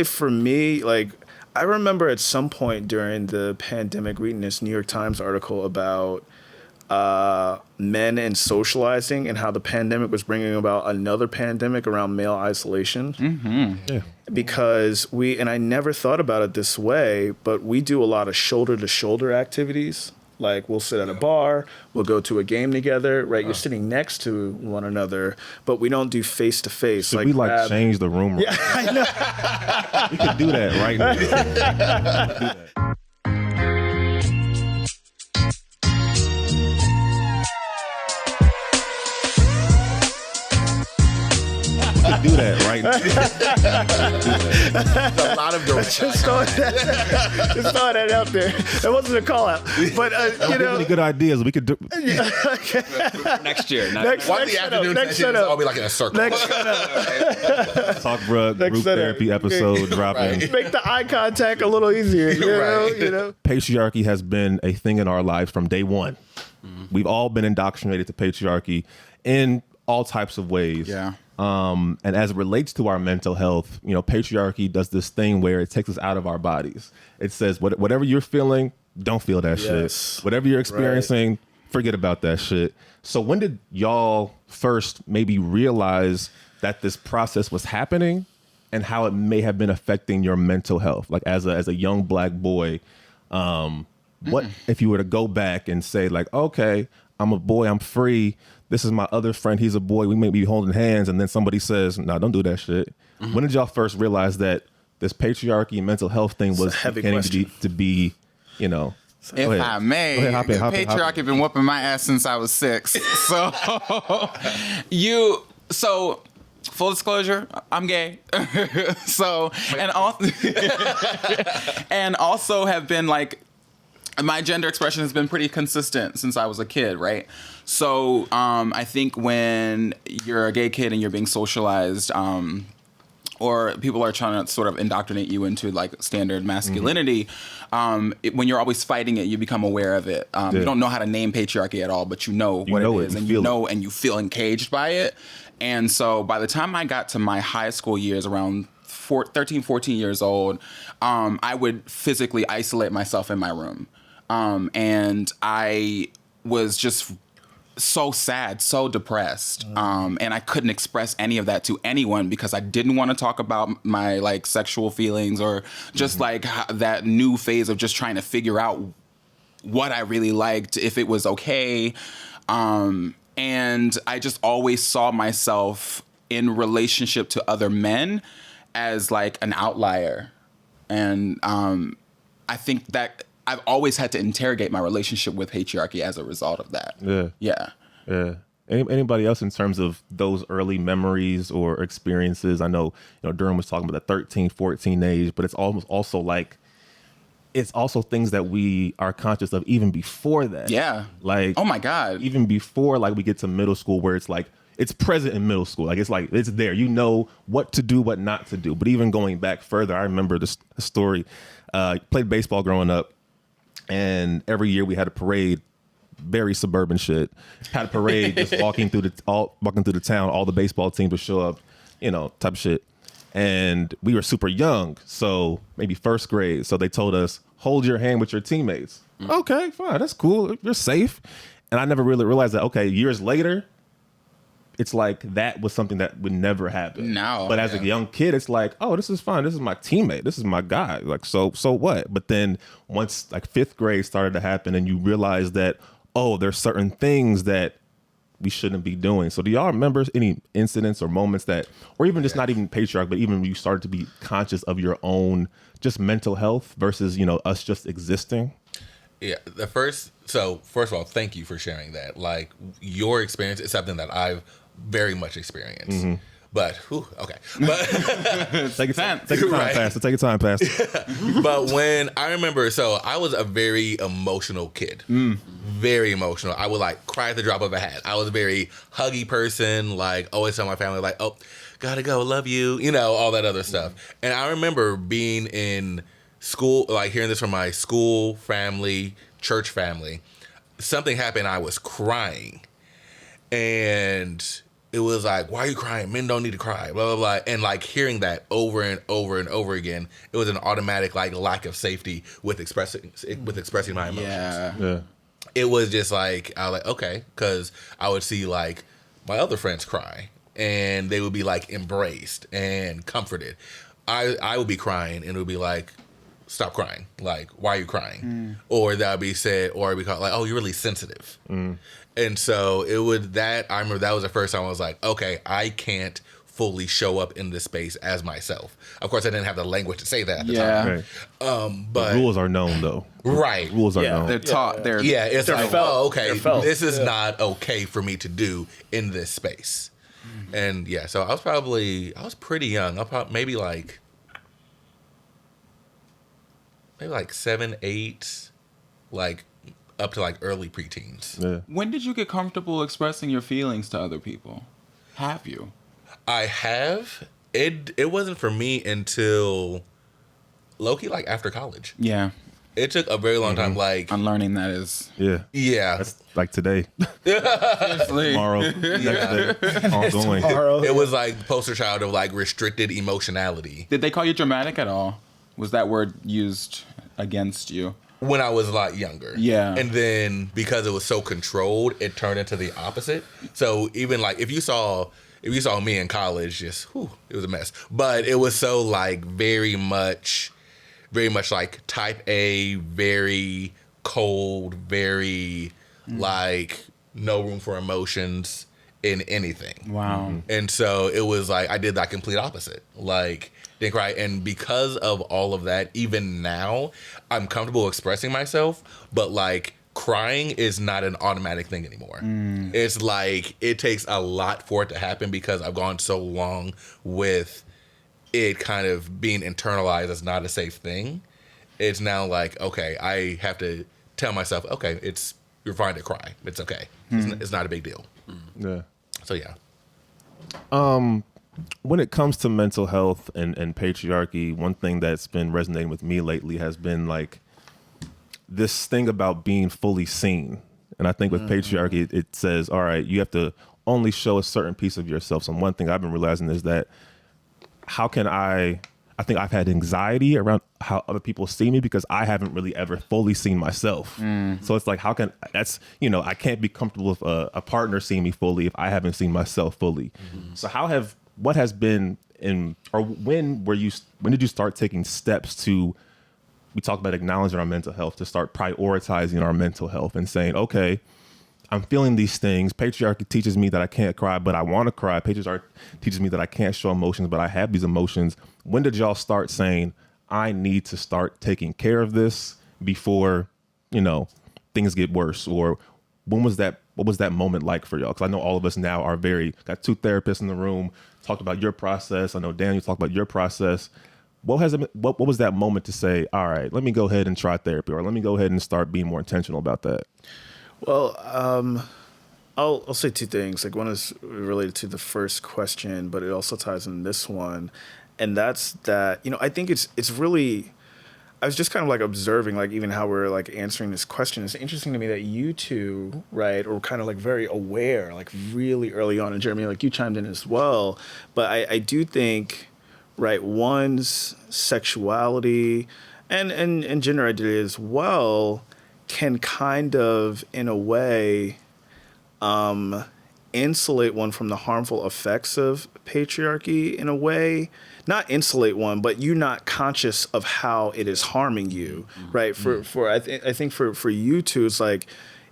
for me, like, I remember at some point during the pandemic reading this New York Times article about men and socializing and how the pandemic was bringing about another pandemic around male isolation. Yeah. Because and I never thought about it this way, but we do a lot of shoulder to shoulder activities. Like, we'll sit at a bar, we'll go to a game together, right? You're sitting next to one another, but we don't do face to face. Should we change the room? Yeah, I know. We could do that right now. We could do that. Do that right now. A lot of direction. Just throwing that out there. That wasn't a call out, but you know, any good ideas we could do. Next year. One of the afternoon sessions, I'll be like in a circle. Talk Bruh group therapy episode dropping. Make the eye contact a little easier. You know. Patriarchy has been a thing in our lives from day one. We've all been indoctrinated to patriarchy in all types of ways. Yeah. And as it relates to our mental health, you know, patriarchy does this thing where it takes us out of our bodies. It says, whatever you're feeling, don't feel that shit. Whatever you're experiencing, forget about that shit. So when did y'all first maybe realize that this process was happening and how it may have been affecting your mental health? Like, as a young Black boy, what if you were to go back and say, like, okay, I'm a boy, I'm free. This is my other friend. He's a boy. We may be holding hands. And then somebody says, no, don't do that shit. When did y'all first realize that this patriarchy and mental health thing was beginning to be, you know? If I may, patriarchy been whooping my ass since I was 6. So full disclosure, I'm gay. And also have been like, my gender expression has been pretty consistent since I was a kid, right? So I think when you're a gay kid and you're being socialized, or people are trying to sort of indoctrinate you into like standard masculinity, when you're always fighting it, you become aware of it. You don't know how to name patriarchy at all, but you know what it is, and you feel encaged by it. And so by the time I got to my high school years, around 13, 14 years old, I would physically isolate myself in my room. And I was just so sad, so depressed. And I couldn't express any of that to anyone because I didn't want to talk about my like sexual feelings or just like that new phase of just trying to figure out what I really liked, if it was okay. And I just always saw myself in relationship to other men as like an outlier. And I think that I've always had to interrogate my relationship with patriarchy as a result of that. Yeah. Anybody else in terms of those early memories or experiences? I know, Durham was talking about the 13, 14 age, but it's almost also like, it's also things that we are conscious of even before that. Yeah. Like, oh my God. Even before like we get to middle school where it's like, it's present in middle school. Like, it's there. You know what to do, what not to do. But even going back further, I remember the story. Played baseball growing up. And every year we had a parade, very suburban shit. Had a parade, just walking through the town. All the baseball teams would show up, type of shit. And we were super young, so maybe first grade. So they told us, hold your hand with your teammates. Okay, fine, that's cool. You're safe. And I never really realized that. Okay, years later, it's like that was something that would never happen. No. But as a young kid, it's like, oh, this is fine. This is my teammate. This is my guy. Like, so what? But then once like fifth grade started to happen and you realize that, oh, there's certain things that we shouldn't be doing. So do y'all remember any incidents or moments that, or even just not even patriarch, but even when you started to be conscious of your own just mental health versus, us just existing? Yeah, first of all, thank you for sharing that. Like, your experience is something that I've very much experienced. Mm-hmm. But, okay. But take your time, Pastor. Take your time, Pastor. But when I remember, so I was a very emotional kid. Very emotional. I would like cry at the drop of a hat. I was a very huggy person, like always tell my family like, oh, gotta go, love you, all that other stuff. And I remember being in school, like hearing this from my school family, church family. Something happened, I was crying. And it was like, why are you crying? Men don't need to cry, blah, blah, blah. And like hearing that over and over and over again, it was an automatic like lack of safety with expressing my emotions. Yeah. It was just like, I was like, okay, because I would see like my other friends cry and they would be like embraced and comforted. I would be crying and it would be like, stop crying. Like, why are you crying? Or that would be said, or it'd be called like, oh, you're really sensitive. And so I remember that was the first time I was like, okay, I can't fully show up in this space as myself. Of course, I didn't have the language to say that at the time. Right. But the rules are known, though. Right. Rules are known. They're taught. It's like, felt. oh, okay, They're felt. this is not okay for me to do in this space. And yeah, so I was pretty young. I was probably maybe like 7, 8, like up to like early preteens. Yeah. When did you get comfortable expressing your feelings to other people? Have you? I have. It wasn't for me until low-key like after college. Yeah. It took a very long time. Like Unlearning that is. yeah, That's like today, Seriously. tomorrow, next day, ongoing. it was like poster child of like restricted emotionality. Did they call you dramatic at all? Was that word used against you? When I was a lot younger. Yeah. And then because it was so controlled, it turned into the opposite. So even like if you saw me in college, just it was a mess. But it was so like very much like type A, very cold, very like no room for emotions in anything. Wow. And so it was like I did that complete opposite. Like didn't cry. And because of all of that, even now, I'm comfortable expressing myself, but like crying is not an automatic thing anymore. It's like it takes a lot for it to happen because I've gone so long with it kind of being internalized as not a safe thing. It's now like, okay, I have to tell myself, okay, you're fine to cry. It's okay. It's not a big deal. Yeah. So yeah. When it comes to mental health and patriarchy, one thing that's been resonating with me lately has been like this thing about being fully seen. And I think with patriarchy, it says, all right, you have to only show a certain piece of yourself. So one thing I've been realizing is that I think I've had anxiety around how other people see me because I haven't really ever fully seen myself. So it's like, I can't be comfortable with a partner seeing me fully if I haven't seen myself fully. So what has been when did you start taking steps to, we talk about acknowledging our mental health, to start prioritizing our mental health and saying, okay, I'm feeling these things. Patriarchy teaches me that I can't cry, but I want to cry. Patriarchy teaches me that I can't show emotions, but I have these emotions. When did y'all start saying, I need to start taking care of this before, things get worse? Or what was that moment like for y'all? Because I know all of us now are got 2 therapists in the room, talked about your process. I know Daniel talked about your process. What was that moment to say, all right, let me go ahead and try therapy, or let me go ahead and start being more intentional about that? Well, I'll say 2 things. Like, one is related to the first question, but it also ties in this one, and that's that. I think it's really. I was just kind of like observing, like even how we're like answering this question. It's interesting to me that you two, right, are kind of like very aware, like really early on. And Jeremy, like you chimed in as well. But I do think, right, one's sexuality and gender identity as well can kind of, in a way, insulate one from the harmful effects of patriarchy in a way. Not insulate one, but you're not conscious of how it is harming you, right? I think for you two, it's like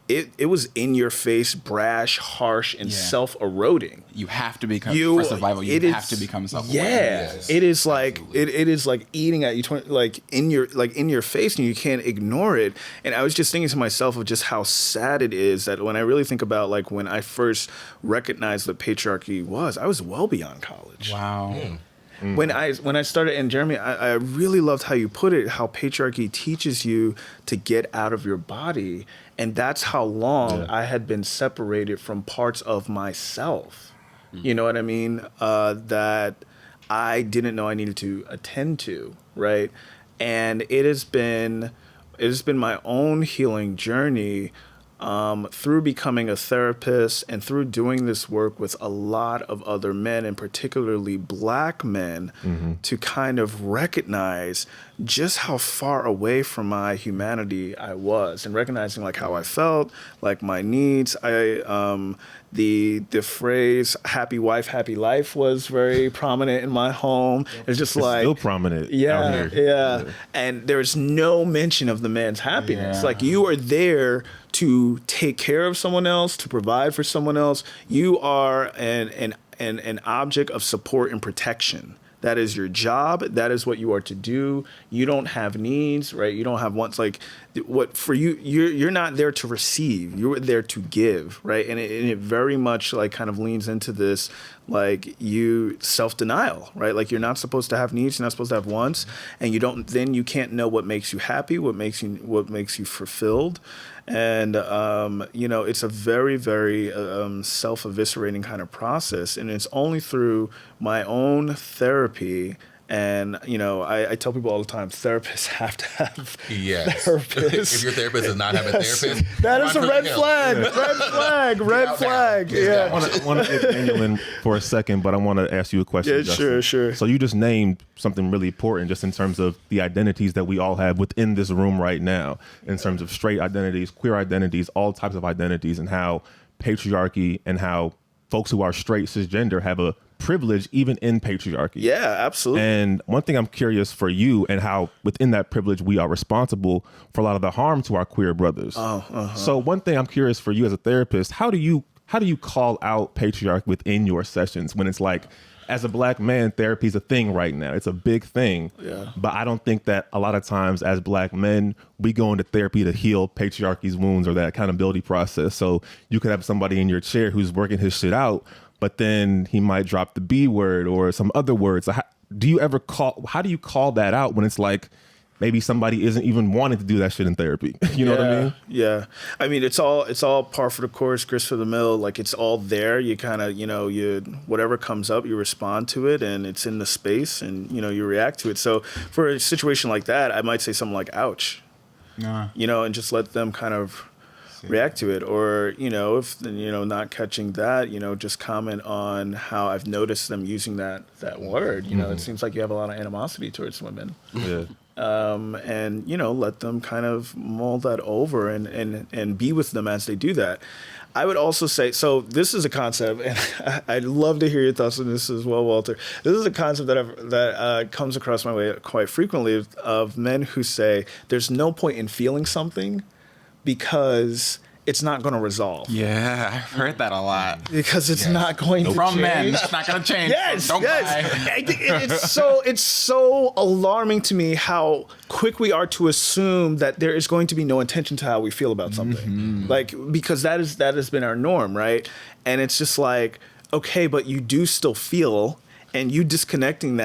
it was in your face, brash, harsh, and self-eroding. You have to become for survival. You have to become self-aware. Yeah, yes. It is like it is like eating at you, like in your face, and you can't ignore it. And I was just thinking to myself of just how sad it is that when I really think about like when I first recognized what patriarchy was, I was well beyond college. Wow. When I started, and Jeremy, I really loved how you put it, how patriarchy teaches you to get out of your body. And that's how long I had been separated from parts of myself. You know what I mean? That I didn't know I needed to attend to, right? And it has been my own healing journey through becoming a therapist and through doing this work with a lot of other men, and particularly black men, to kind of recognize just how far away from my humanity I was, and recognizing like how I felt, like my needs. The phrase "happy wife, happy life" was very prominent in my home. It's just It's like still prominent. yeah, out here. yeah. And there's no mention of the man's happiness. Yeah. Like, you are there to take care of someone else, to provide for someone else. You are an object of support and protection. That is your job. That is what you are to do. You don't have needs, right? You don't have wants. Like, what for you? You're not there to receive. You're there to give, right? And it very much like kind of leans into this, like, you self-denial, right? Like, you're not supposed to have needs. You're not supposed to have wants, and you don't. Then you can't know what makes you happy, what makes you fulfilled. And, it's a very, very self-eviscerating kind of process. And it's only through my own therapy. And, I tell people all the time, therapists have to have therapists. If your therapist does not have a therapist, that is a red flag. Red flag. Yeah. I want to get Daniel in for a second, but I want to ask you a question. Yeah, Justin. sure. So you just named something really important just in terms of the identities that we all have within this room right now, in terms of straight identities, queer identities, all types of identities, and how patriarchy and how folks who are straight cisgender have a privilege even in patriarchy. Yeah, absolutely. And one thing I'm curious for you, and how within that privilege we are responsible for a lot of the harm to our queer brothers. So one thing I'm curious for you as a therapist, how do you call out patriarchy within your sessions when it's like, as a black man, therapy is a thing right now. It's a big thing. Yeah. But I don't think that a lot of times as black men, we go into therapy to heal patriarchy's wounds or that accountability process. So you could have somebody in your chair who's working his shit out, but then he might drop the B word or some other words. So how do you call that out when it's like, maybe somebody isn't even wanting to do that shit in therapy? You know what I mean? Yeah. I mean, it's all par for the course, grist for the mill. Like, it's all there. You kind of, whatever comes up, you respond to it, and it's in the space, and, you react to it. So for a situation like that, I might say something like, ouch, and just let them kind of react to it. Or, if, not catching that, just comment on how I've noticed them using that word. It seems like you have a lot of animosity towards women. Yeah. And let them kind of mull that over and be with them as they do that. I would also say, so this is a concept, and I'd love to hear your thoughts on this as well, Walter. This is a concept that comes across my way quite frequently of men who say there's no point in feeling something because it's not going to resolve. Yeah, I've heard that a lot. Because it's not going to change. From men, it's not going to change. Yes, Don't cry. It's so alarming to me how quick we are to assume that there is going to be no intention to how we feel about something. Like, because that has been our norm, right? And it's just like, okay, but you do still feel, and you disconnecting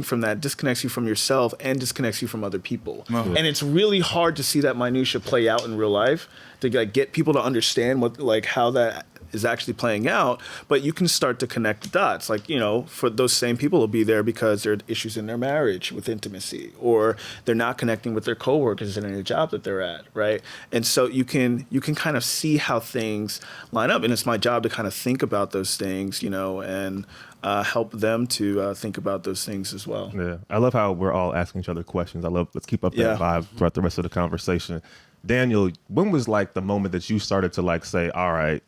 from that disconnects you from yourself and disconnects you from other people. Uh-huh. And it's really hard to see that minutia play out in real life, to get people to understand how that is actually playing out. But you can start to connect the dots. Like, for those same people will be there because there are issues in their marriage with intimacy, or they're not connecting with their coworkers in a job that they're at, right? And so you can kind of see how things line up. And it's my job to kind of think about those things, and help them to think about those things as well. Yeah, I love how we're all asking each other questions. Let's keep up that vibe throughout the rest of the conversation. Daniel, when was like the moment that you started to say, all right,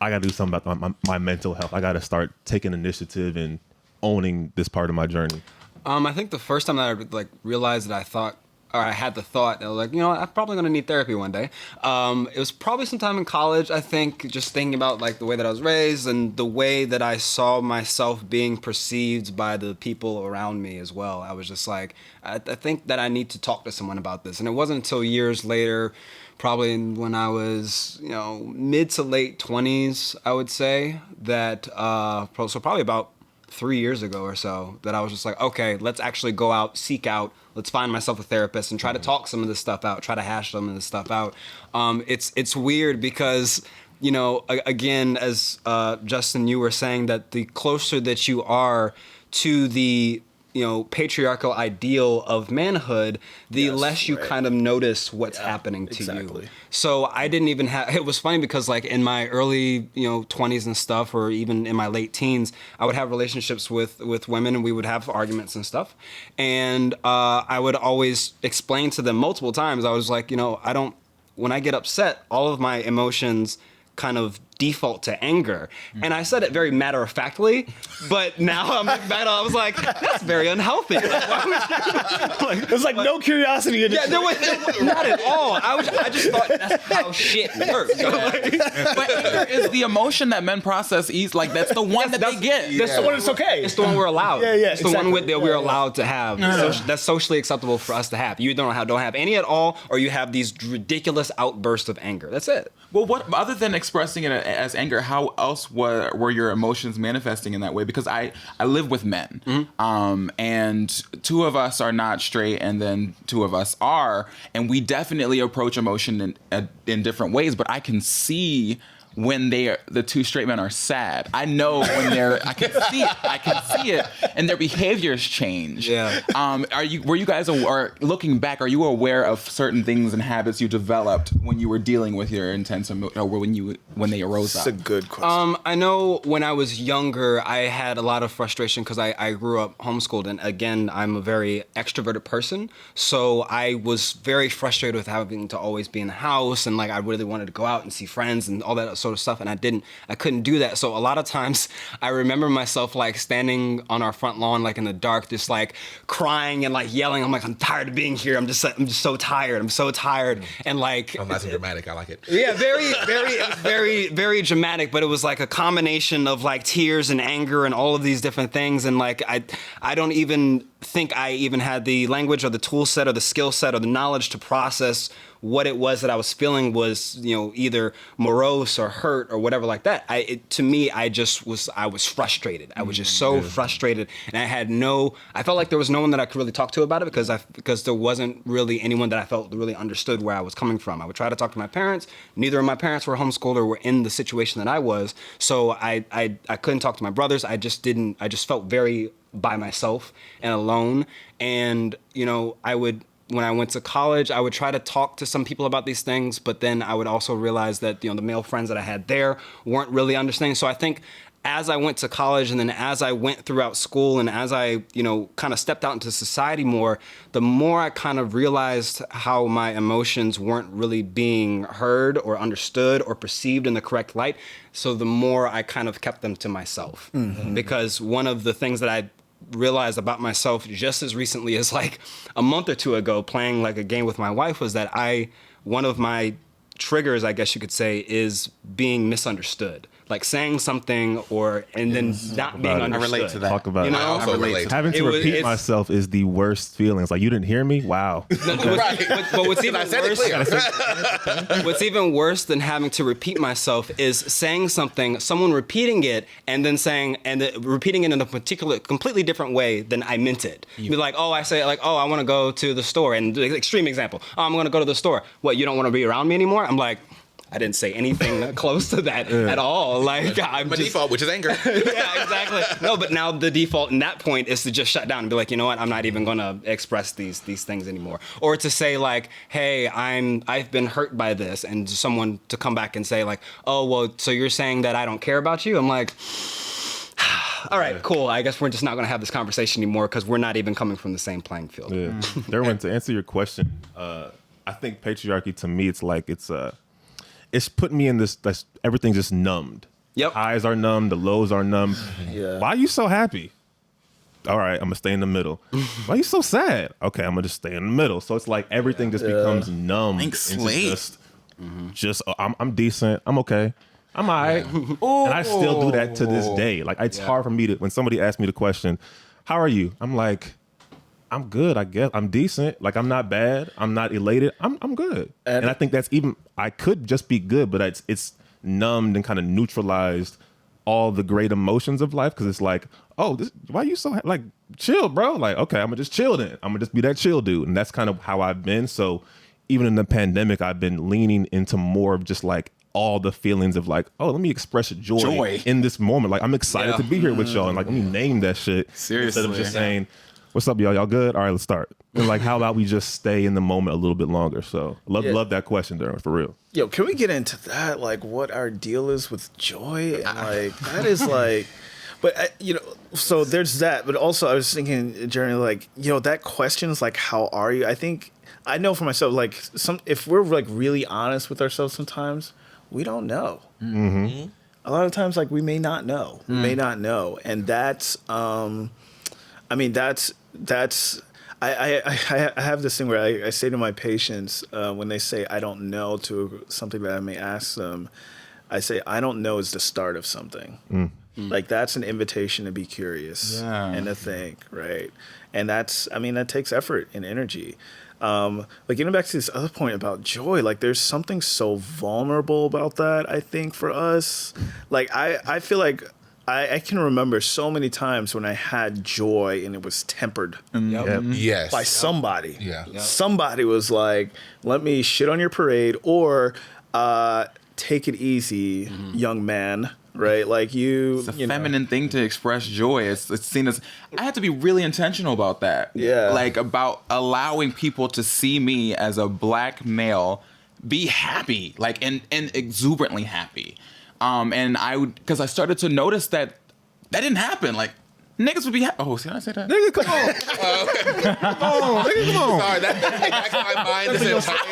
I got to do something about my mental health. I got to start taking initiative and owning this part of my journey? I think the first time that I realized that I had the thought, I was like, I'm probably going to need therapy one day. It was probably sometime in college, I think, just thinking about the way that I was raised and the way that I saw myself being perceived by the people around me as well. I was just like, I think that I need to talk to someone about this. And it wasn't until years later, probably when I was, mid to late 20s, I would say, that, so probably about 3 years ago or so, that I was just like, okay, let's actually go out, seek out, let's find myself a therapist and try to talk some of this stuff out, try to hash some of this stuff out. It's weird because, again, as Justin, you were saying, that the closer that you are to the patriarchal ideal of manhood, the Yes, less you right. kind of notice what's happening to exactly. you. So I didn't even have, it was funny because like in my early, 20s and stuff, or even in my late teens, I would have relationships with women and we would have arguments and stuff. And I would always explain to them multiple times, I was like, when I get upset, all of my emotions kind of default to anger. And I said it very matter-of-factly, but now I was like, that's very unhealthy. Like, why would you, There's like no curiosity in it. yeah, there was not at all. I just thought that's how shit works. But anger is the emotion that men process easily. Like that's the one that they get. That's the one that's okay. It's the one we're allowed. Yeah, It's the one that we're allowed to have. Yeah. That's socially acceptable for us to have. You don't have any at all, or you have these ridiculous outbursts of anger. That's it. Well, what other than expressing it as anger, how else were your emotions manifesting in that way? Because I live with men, and two of us are not straight, and then two of us are, and we definitely approach emotion in different ways. But I can see when the two straight men are sad. I know when I can see it, and their behaviors change. Yeah. Were you guys looking back? Are you aware of certain things and habits you developed when you were dealing with your intense or when they arose up? That's a good question. I know when I was younger, I had a lot of frustration because I grew up homeschooled, and again, I'm a very extroverted person, so I was very frustrated with having to always be in the house, and like I really wanted to go out and see friends and all that sort of stuff, and I couldn't do that. So a lot of times I remember myself like standing on our front lawn like in the dark, just like crying and like yelling. I'm like, I'm tired of being here. I'm just so tired. I'm so tired. And like, Oh, nice and dramatic. I like it. yeah, it was very, very dramatic, but it was like a combination of like tears and anger and all of these different things. And like, I don't even think I even had the language or the tool set or the skill set or the knowledge to process what it was that I was feeling was, either morose or hurt or whatever like that. I was frustrated. I was just so frustrated, and I felt like there was no one that I could really talk to about it because there wasn't really anyone that I felt really understood where I was coming from. I would try to talk to my parents. Neither of my parents were homeschooled or were in the situation that I was. So I couldn't talk to my brothers. I just felt very by myself and alone. And, when I went to college, I would try to talk to some people about these things, but then I would also realize that, the male friends that I had there weren't really understanding. So I think as I went to college and then as I went throughout school and as I, kind of stepped out into society more, the more I kind of realized how my emotions weren't really being heard or understood or perceived in the correct light. So the more I kind of kept them to myself. Mm-hmm. Because one of the things that I realized about myself just as recently as like a month or two ago playing like a game with my wife was that one of my triggers, I guess you could say, is being misunderstood. Like saying something and then not being understood. I relate to that. Talk about it. I also relate to Having to repeat myself is the worst feeling. It's like, you didn't hear me? Wow. Right. But what's even I said it clear. what's even worse than having to repeat myself is saying something, someone repeating it, and then repeating it in a completely different way than I meant it. Be like, I say like, I want to go to the store, and the extreme example, I'm going to go to the store. What, you don't want to be around me anymore? I'm like, I didn't say anything close to that at all. Like My default, which is anger. yeah, exactly. No, but now the default in that point is to just shut down and be like, you know what? I'm not even going to express these things anymore. Or to say like, hey, I've been hurt by this, and someone to come back and say like, oh, well, so you're saying that I don't care about you? I'm like, all right, cool. I guess we're just not going to have this conversation anymore because we're not even coming from the same playing field. Yeah. Derwin, to answer your question, I think patriarchy to me, it's like it's putting me in this, everything's just numbed. Yep. Highs are numb, the lows are numb. Yeah. Why are you so happy? All right, I'm gonna stay in the middle. Why are you so sad? Okay, I'm gonna just stay in the middle. So it's like everything just becomes numb. Thanks, into Slate. I'm decent. I'm okay. I'm all right. And I still do that to this day. Like it's hard for me when somebody asks me the question, how are you? I'm like, I'm good, I guess. I'm decent. Like, I'm not bad. I'm not elated. I'm good. And I think I could just be good, but it's numbed and kind of neutralized all the great emotions of life. Because it's like, why you so, like, chill, bro. Like, okay, I'm going to just chill then. I'm going to just be that chill dude. And that's kind of how I've been. So even in the pandemic, I've been leaning into more of just like all the feelings of like, let me express joy in this moment. Like, I'm excited to be here with y'all. And like, let me name that shit. Seriously. Instead of just saying, What's up, y'all? Y'all good? All right, let's start. And like, how about we just stay in the moment a little bit longer? So love that question, Darren, for real. Yo, can we get into that? Like, what our deal is with joy? And like, that is like, but so there's that. But also, I was thinking, Jeremy, like, that question is like, how are you? I know for myself, like, if we're like really honest with ourselves, sometimes we don't know. Mm-hmm. A lot of times, like, we may not know. We may not know, and that's. I have this thing where I say to my patients when they say I don't know to something that I may ask them, I say I don't know is the start of something. Like that's an invitation to be curious and to think, right? And that takes effort and energy. Like getting back to this other point about joy, like there's something so vulnerable about that, I think, for us. Like I feel like I can remember so many times when I had joy and it was tempered Yes. by somebody. Yeah. Yep. Somebody was like, let me shit on your parade or take it easy, young man. Right? Like it's a feminine thing to express joy. It's seen as, I had to be really intentional about that. Yeah. Like about allowing people to see me as a black male be happy, like and exuberantly happy. And because I started to notice that didn't happen. Like, niggas would be happy. Oh, can I say that? Nigga, come on. Come on, nigga, come on. Sorry, that back in my mind this entire time.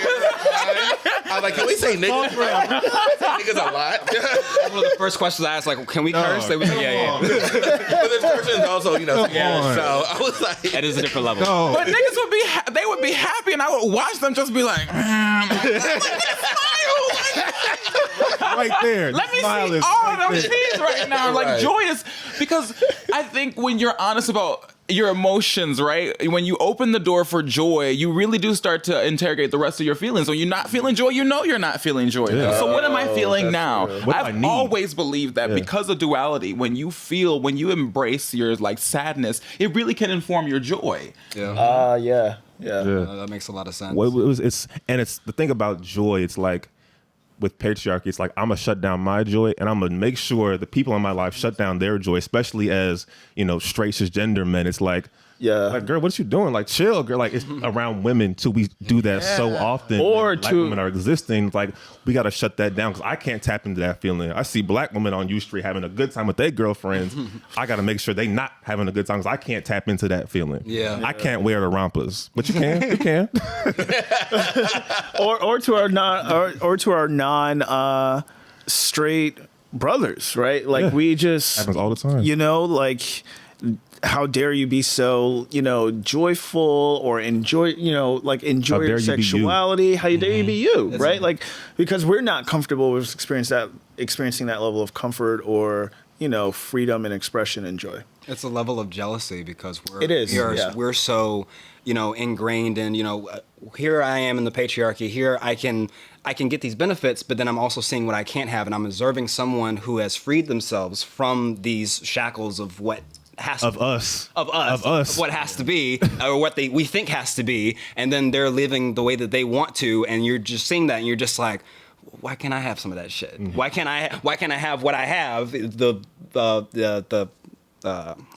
I was like, can we say niggas? Niggas a lot. That's one of the first questions I asked, like, can we curse? They was like, yeah. But this person is also, so I was like, That is a different level. No. But niggas would be they would be happy, and I would watch them just be like, Right there. let me Smile see is all right of those there. cheese right now. Like Right. joy is, because I think when you're honest about your emotions, right? When you open the door for joy, you really do start to interrogate the rest of your feelings. When you're not feeling joy, you know you're not feeling joy. Yeah. So what am I feeling now? What do I I've need? always believed that because of duality, when you embrace your like sadness, it really can inform your joy. yeah. That makes a lot of sense. Well, it's the thing about joy. It's like with patriarchy, it's like I'm gonna shut down my joy, and I'm gonna make sure the people in my life shut down their joy, especially as straight cisgender men. It's like, girl, what you doing? Like, chill, girl. Like, it's around women too. We do that so often. Or when black women are existing. Like, we gotta shut that down because I can't tap into that feeling. I see black women on U Street having a good time with their girlfriends. I gotta make sure they not having a good time because I can't tap into that feeling. I can't wear the rompas, but you can. You can. or to our non straight brothers, right? Like we just Happens all the time. Like how dare you be so joyful or enjoy enjoy your sexuality? How dare you be you, right? Like because we're not comfortable with experiencing that level of comfort or freedom and expression and joy. It's a level of jealousy because we're so ingrained in here I am in the patriarchy. Here I can get these benefits, but then I'm also seeing what I can't have, and I'm observing someone who has freed themselves from these shackles of what has Of to, us. of what has to be or what we think has to be, and then they're living the way that they want to, and you're just seeing that, and you're just like, why can't I have some of that shit? Mm-hmm. Why can't I have what I have? The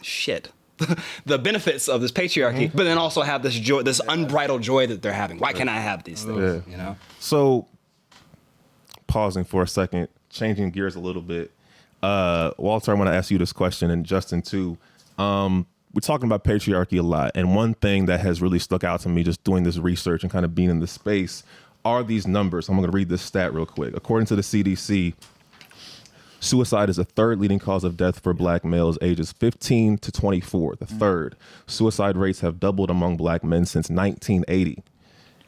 shit. The benefits of this patriarchy, but then also have this joy, this unbridled joy that they're having. Why can't I have these things? So, pausing for a second, changing gears a little bit. Walter, I want to ask you this question, and Justin too. We're talking about patriarchy a lot, and one thing that has really stuck out to me just doing this research and kind of being in the space are these numbers. I'm going to read this stat real quick. According to the CDC, suicide is the third leading cause of death for black males ages 15 to 24. The third. Suicide rates have doubled among black men since 1980.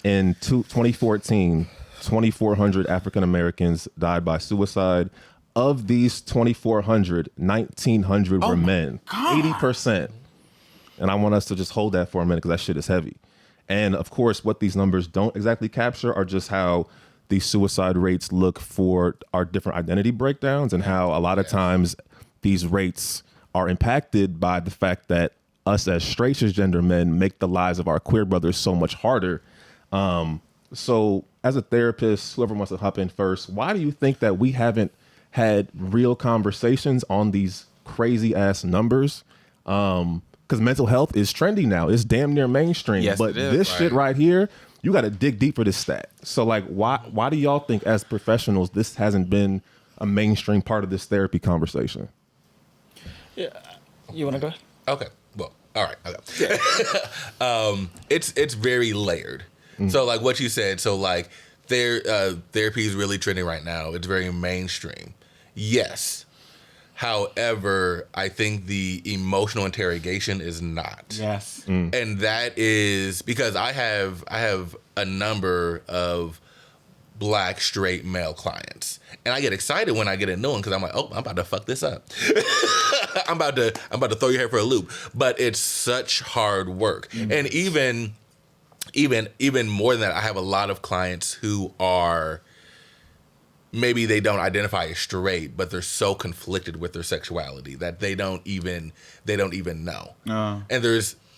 In 2014, 2,400 African Americans died by suicide. Of these 2,400, 1,900 were men. 80%. And I want us to just hold that for a minute because that shit is heavy. And of course, what these numbers don't exactly capture are just how these suicide rates look for our different identity breakdowns and how a lot of times these rates are impacted by the fact that us as straight cisgender men make the lives of our queer brothers so much harder. So as a therapist, whoever wants to hop in first, why do you think that we haven't had real conversations on these crazy ass numbers? Because because mental health is trendy now. It's damn near mainstream. Yes, but it is. this shit right here, you got to dig deep for this stat. So like, why do y'all think as professionals this hasn't been a mainstream part of this therapy conversation? Yeah, you want to go? Okay. Well, all right. Okay. It's very layered. So like what you said. So like therapy is really trending right now. It's very mainstream. Yes. However, I think the emotional interrogation is not. Yes. And that is because I have a number of Black straight male clients, and I get excited when I get a new one because I'm like, oh, I'm about to fuck this up. I'm about to throw your head for a loop. But it's such hard work, and even more than that, I have a lot of clients who are, maybe they don't identify as straight, but they're so conflicted with their sexuality that they don't even know.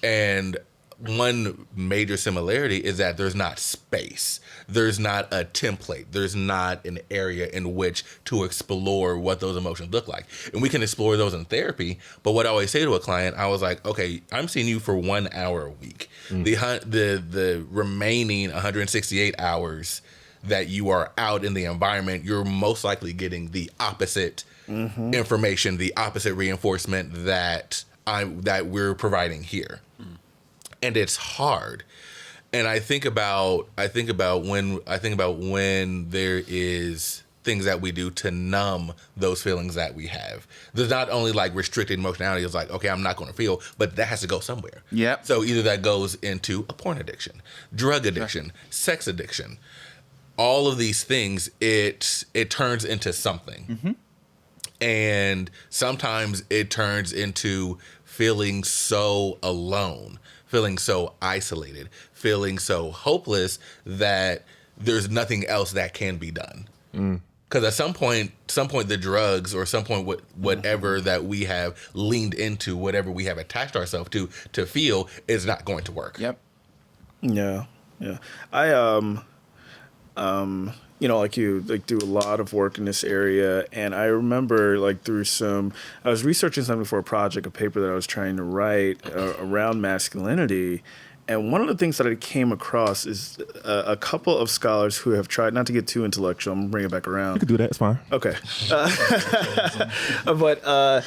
And one major similarity is that there's not space. There's not a template. There's not an area in which to explore what those emotions look like. And we can explore those in therapy. But what I always say to a client, I was like, okay, I'm seeing you for 1 hour a week. The remaining 168 hours that you are out in the environment, you're most likely getting the opposite information, the opposite reinforcement that we're providing here. And it's hard. And I think about when there is things that we do to numb those feelings that we have. There's not only like restricted emotionality, it's like, okay, I'm not going to feel, but that has to go somewhere. Yep. So either that goes into a porn addiction, drug addiction, sex addiction. All of these things, it turns into something. And sometimes it turns into feeling so alone, feeling so isolated, feeling so hopeless that there's nothing else that can be done. Because at some point, the drugs or some point, whatever that we have leaned into, whatever we have attached ourselves to feel is not going to work. Yep. Yeah. I like you, like do a lot of work in this area, and I remember like I was researching something for a project, a paper that I was trying to write around masculinity, and one of the things that I came across is a couple of scholars who have tried, not to get too intellectual, I'm gonna bring it back around. You could do that, it's fine. Okay. But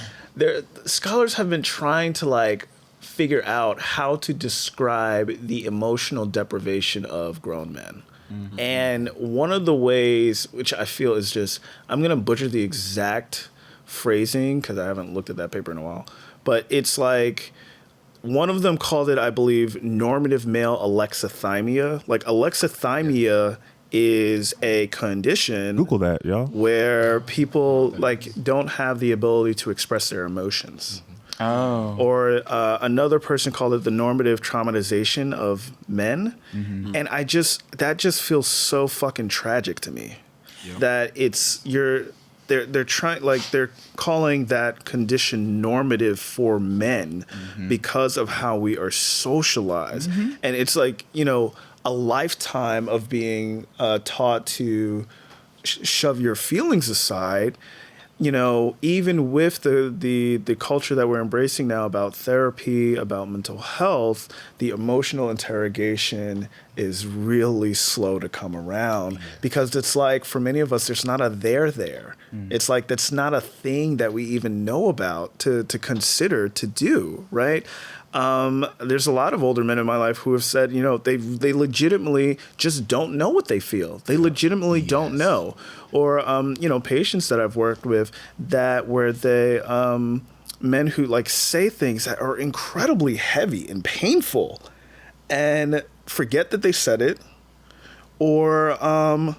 scholars have been trying to like figure out how to describe the emotional deprivation of grown men. And one of the ways, which I feel is just, I'm going to butcher the exact phrasing because I haven't looked at that paper in a while, but it's like, one of them called it, I believe, normative male alexithymia. Like alexithymia is a condition. Google that, y'all. Where people like don't have the ability to express their emotions. Oh. Or another person called it the normative traumatization of men. And that just feels so fucking tragic to me. Yep. That they're trying, like they're calling that condition normative for men because of how we are socialized. And it's like, a lifetime of being taught to shove your feelings aside. Even with the culture that we're embracing now about therapy, about mental health, the emotional interrogation is really slow to come around because it's like, for many of us, there's not a there. It's like, that's not a thing that we even know about to consider to do, right? There's a lot of older men in my life who have said, they legitimately just don't know what they feel. They legitimately don't know. Or, patients that I've worked with where they, men who like say things that are incredibly heavy and painful and forget that they said it or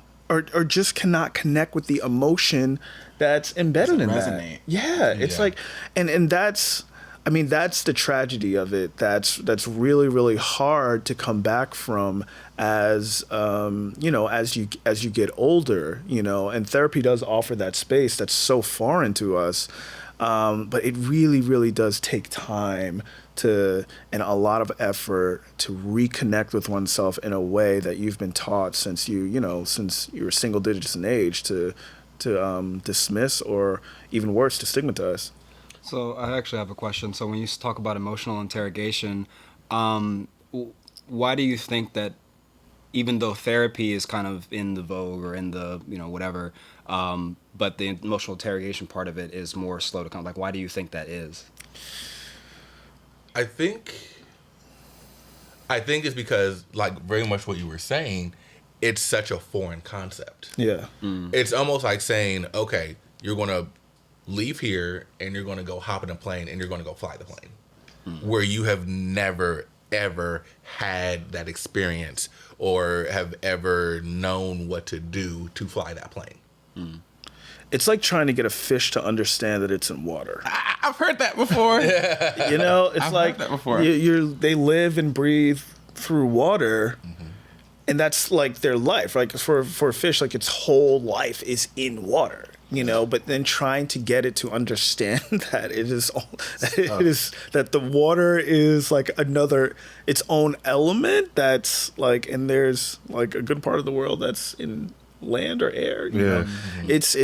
just cannot connect with the emotion that's embedded in resonate. that. Yeah. It's like, and that's the tragedy of it. That's really, really hard to come back from as you get older, and therapy does offer that space that's so foreign to us. But it really, really does take time and a lot of effort to reconnect with oneself in a way that you've been taught since since you were single digits in age to dismiss or even worse, to stigmatize. So I actually have a question. So when you talk about emotional interrogation, why do you think that even though therapy is kind of in the vogue or in the, whatever, but the emotional interrogation part of it is more slow to come? Like, why do you think that is? I think it's because, like, very much what you were saying, it's such a foreign concept. Yeah. It's almost like saying, okay, you're going to leave here and you're going to go hop in a plane and you're going to go fly the plane, where you have never, ever had that experience or have ever known what to do to fly that plane. It's like trying to get a fish to understand that it's in water. I've heard that before. It's I've like heard that before. They live and breathe through water, and that's like their life. Like for a fish, like its whole life is in water. But then trying to get it to understand that that the water is like its own element. That's like, and there's like a good part of the world that's in land or air. You know? It's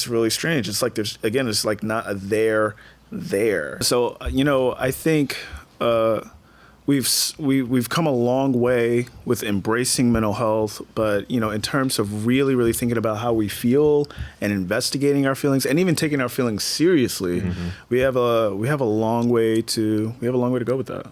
really strange. It's like it's like not a there. So I think we've come a long way with embracing mental health, but in terms of really, really thinking about how we feel and investigating our feelings and even taking our feelings seriously, we have a long way to go with that.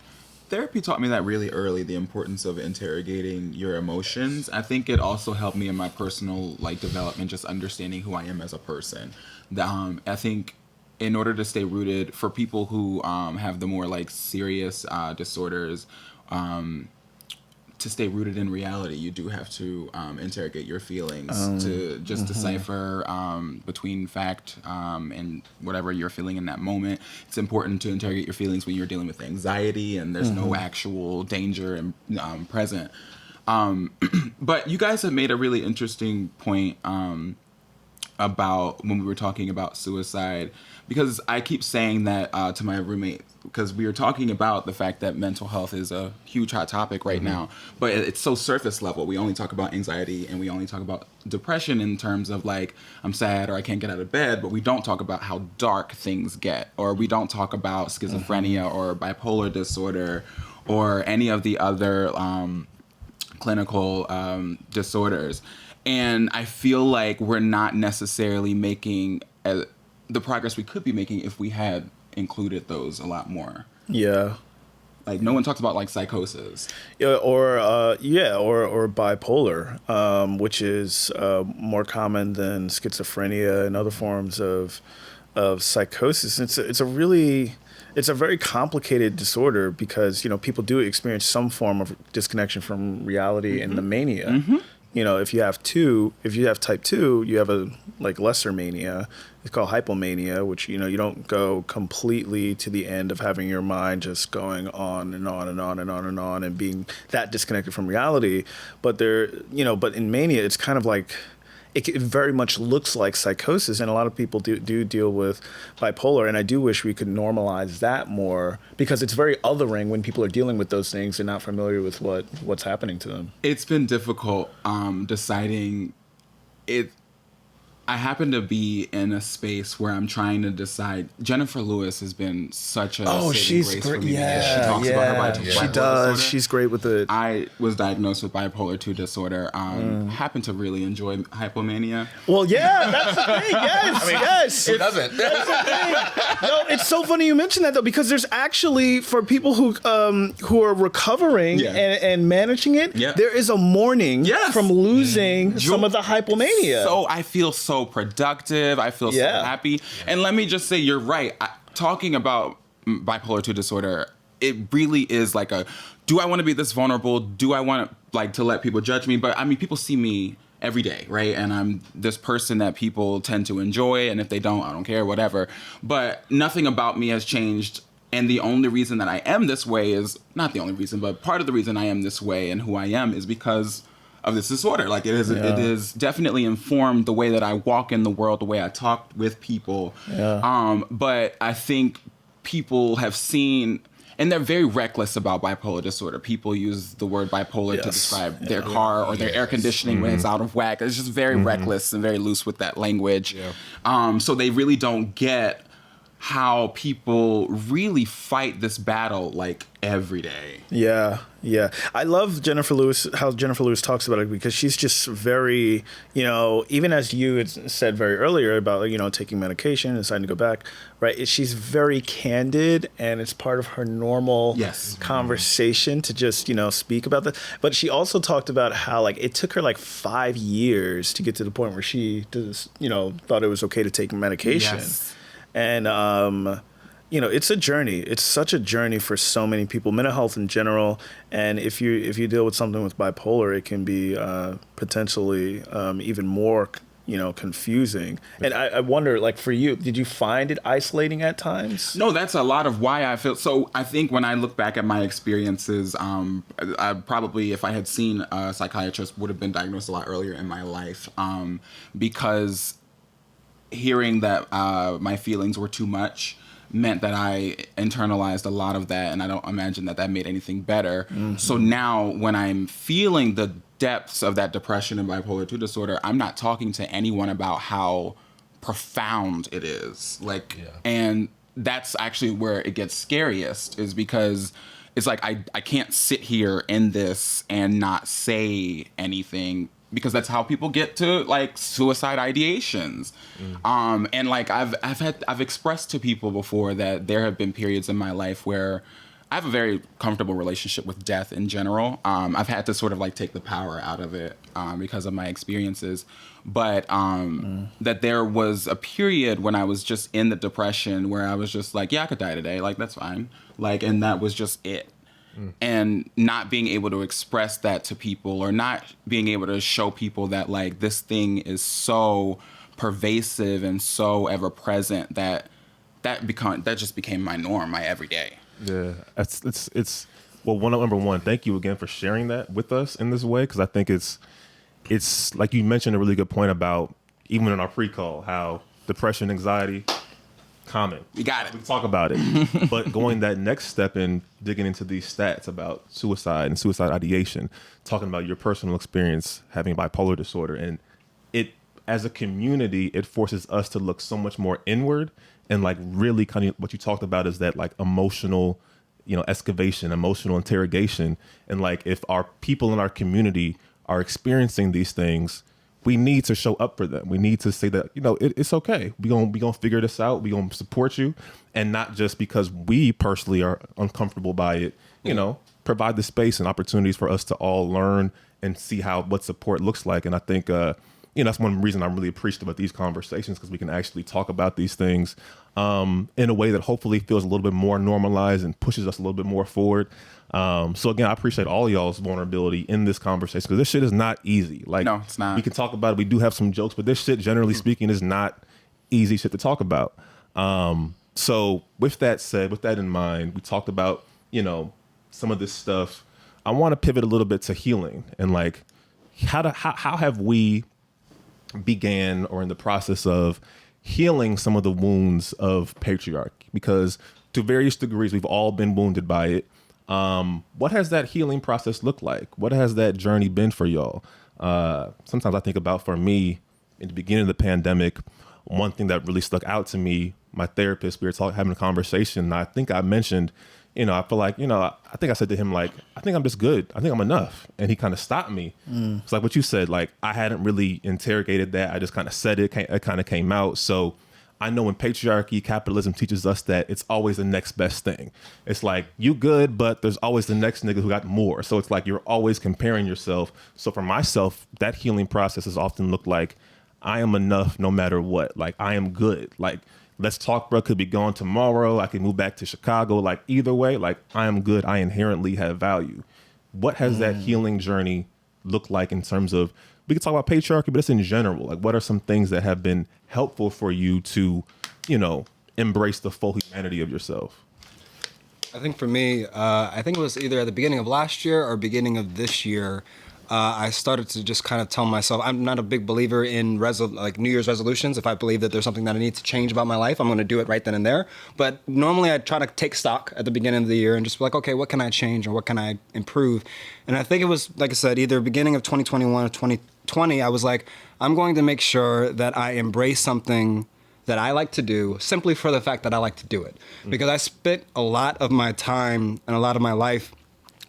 Therapy taught me that really early, the importance of interrogating your emotions. I think it also helped me in my personal development, just understanding who I am as a person. I think in order to stay rooted, for people who have the more serious disorders, to stay rooted in reality, you do have to interrogate your feelings to just decipher between fact and whatever you're feeling in that moment. It's important to interrogate your feelings when you're dealing with anxiety and there's no actual danger and present. But you guys have made a really interesting point about when we were talking about suicide, because I keep saying that to my roommate, because we were talking about the fact that mental health is a huge hot topic right now, but it's so surface level. We only talk about anxiety and we only talk about depression in terms of I'm sad or I can't get out of bed, but we don't talk about how dark things get, or we don't talk about schizophrenia or bipolar disorder or any of the other clinical disorders. And I feel like we're not necessarily making the progress we could be making if we had included those a lot more. Yeah. No one talks about psychosis. Yeah, or bipolar, which is more common than schizophrenia and other forms of psychosis. It's a very complicated disorder because people do experience some form of disconnection from reality and the mania. If you have type 2, you have a lesser mania. It's called hypomania, which you don't go completely to the end of having your mind just going on and on and on and on and on and being that disconnected from reality. But but in mania, it's kind of it very much looks like psychosis, and a lot of people do deal with bipolar, and I do wish we could normalize that more, because it's very othering when people are dealing with those things and not familiar with what's happening to them. It's been difficult deciding it. I happen to be in a space where I'm trying to decide. Jennifer Lewis has been such a she's grace great. for me. Yeah, she talks about her bipolar she does. disorder. She's great with it. I was diagnosed with bipolar 2 disorder. Happen to really enjoy hypomania. Well, yeah, that's the thing. Yes, yes. Who doesn't? No, it's so funny you mention that though, because there's actually, for people who are recovering and managing it, there is a mourning from losing some of the hypomania. So I feel so productive. I feel so happy. And let me just say, you're right. Talking about bipolar 2 disorder, it really is do I want to be this vulnerable? Do I want to let people judge me? But I mean, people see me every day, right? And I'm this person that people tend to enjoy, and if they don't, I don't care, whatever. But nothing about me has changed. And the only reason that I am this way is, not the only reason, but part of the reason I am this way and who I am is because of this disorder. It is definitely informed the way that I walk in the world, the way I talk with people. But I think people have seen, and they're very reckless about bipolar disorder. People use the word bipolar to describe their car or their air conditioning when it's out of whack. It's just very reckless and very loose with that language. So they really don't get how people really fight this battle like every day. Yeah, yeah. I love how Jennifer Lewis talks about it, because she's just very, even as you had said very earlier about, taking medication and deciding to go back, right? She's very candid, and it's part of her normal conversation to just, speak about that. But she also talked about how, like, it took her like 5 years to get to the point where she thought it was okay to take medication. Yes. And, it's a journey. It's such a journey for so many people, mental health in general. And if you deal with something with bipolar, it can be potentially even more, confusing. And I wonder, like, for you, did you find it isolating at times? No, that's a lot of why I feel. So I think when I look back at my experiences, I probably, if I had seen a psychiatrist, would have been diagnosed a lot earlier in my life, because hearing that my feelings were too much meant that I internalized a lot of that, and I don't imagine that made anything better. Mm-hmm. So now when I'm feeling the depths of that depression and bipolar 2 disorder, I'm not talking to anyone about how profound it is. And that's actually where it gets scariest, is because it's like I can't sit here in this and not say anything, because that's how people get to like suicide ideations. And like I've expressed to people before that there have been periods in my life where I have a very comfortable relationship with death in general. I've had to sort of like take the power out of it because of my experiences. But that there was a period when I was just in the depression where I was just like, yeah, I could die today. Like, that's fine. Like, and that was just it. And not being able to express that to people, or not being able to show people that like this thing is so pervasive and so ever present that just became my norm, my everyday. Yeah, it's well, number one, thank you again for sharing that with us in this way, because I think it's like you mentioned a really good point about, even in our pre-call, how depression, anxiety, common. We got it. We talk about it. But going that next step in digging into these stats about suicide and suicide ideation, talking about your personal experience having bipolar disorder, and it, as a community, it forces us to look so much more inward, and like really kind of what you talked about is that like emotional, excavation, emotional interrogation. And like, if our people in our community are experiencing these things, we need to show up for them. We need to say that, it's okay. We gonna figure this out. We gonna support you, and not just because we personally are uncomfortable by it. Provide the space and opportunities for us to all learn and see what support looks like. And I think that's one reason I'm really appreciative of these conversations, because we can actually talk about these things in a way that hopefully feels a little bit more normalized and pushes us a little bit more forward. So again, I appreciate all y'all's vulnerability in this conversation, because this shit is not easy. Like, no, it's not. We can talk about it. We do have some jokes, but this shit, generally speaking, is not easy shit to talk about. So with that said, with that in mind, we talked about, some of this stuff. I want to pivot a little bit to healing, and like, how have we began or in the process of healing some of the wounds of patriarchy? Because to various degrees, we've all been wounded by it. What has that healing process looked like? What has that journey been for y'all? Sometimes I think about, for me, in the beginning of the pandemic, one thing that really stuck out to me, my therapist, we were having a conversation, and I think I mentioned, I feel like, I think I said to him, like, I think I'm just good. I think I'm enough. And he kind of stopped me. It's like what you said, like, I hadn't really interrogated that. I just kind of said it. It kind of came out. So I know when patriarchy, capitalism teaches us that it's always the next best thing. It's like, you good, but there's always the next nigga who got more. So it's like you're always comparing yourself. So for myself, that healing process has often looked like, I am enough no matter what. Like, I am good. Like, let's talk, bro, could be gone tomorrow. I can move back to Chicago. Like, either way, like, I am good. I inherently have value. What has that healing journey looked like in terms of, we can talk about patriarchy, but it's in general. Like, what are some things that have been helpful for you to, embrace the full humanity of yourself? I think for me, I think it was either at the beginning of last year or beginning of this year, I started to just kind of tell myself, I'm not a big believer in New Year's resolutions. If I believe that there's something that I need to change about my life, I'm going to do it right then and there. But normally I try to take stock at the beginning of the year and just be like, okay, what can I change or what can I improve? And I think it was, like I said, either beginning of 2021 or 2020, I was like, I'm going to make sure that I embrace something that I like to do simply for the fact that I like to do it. Because I spent a lot of my time and a lot of my life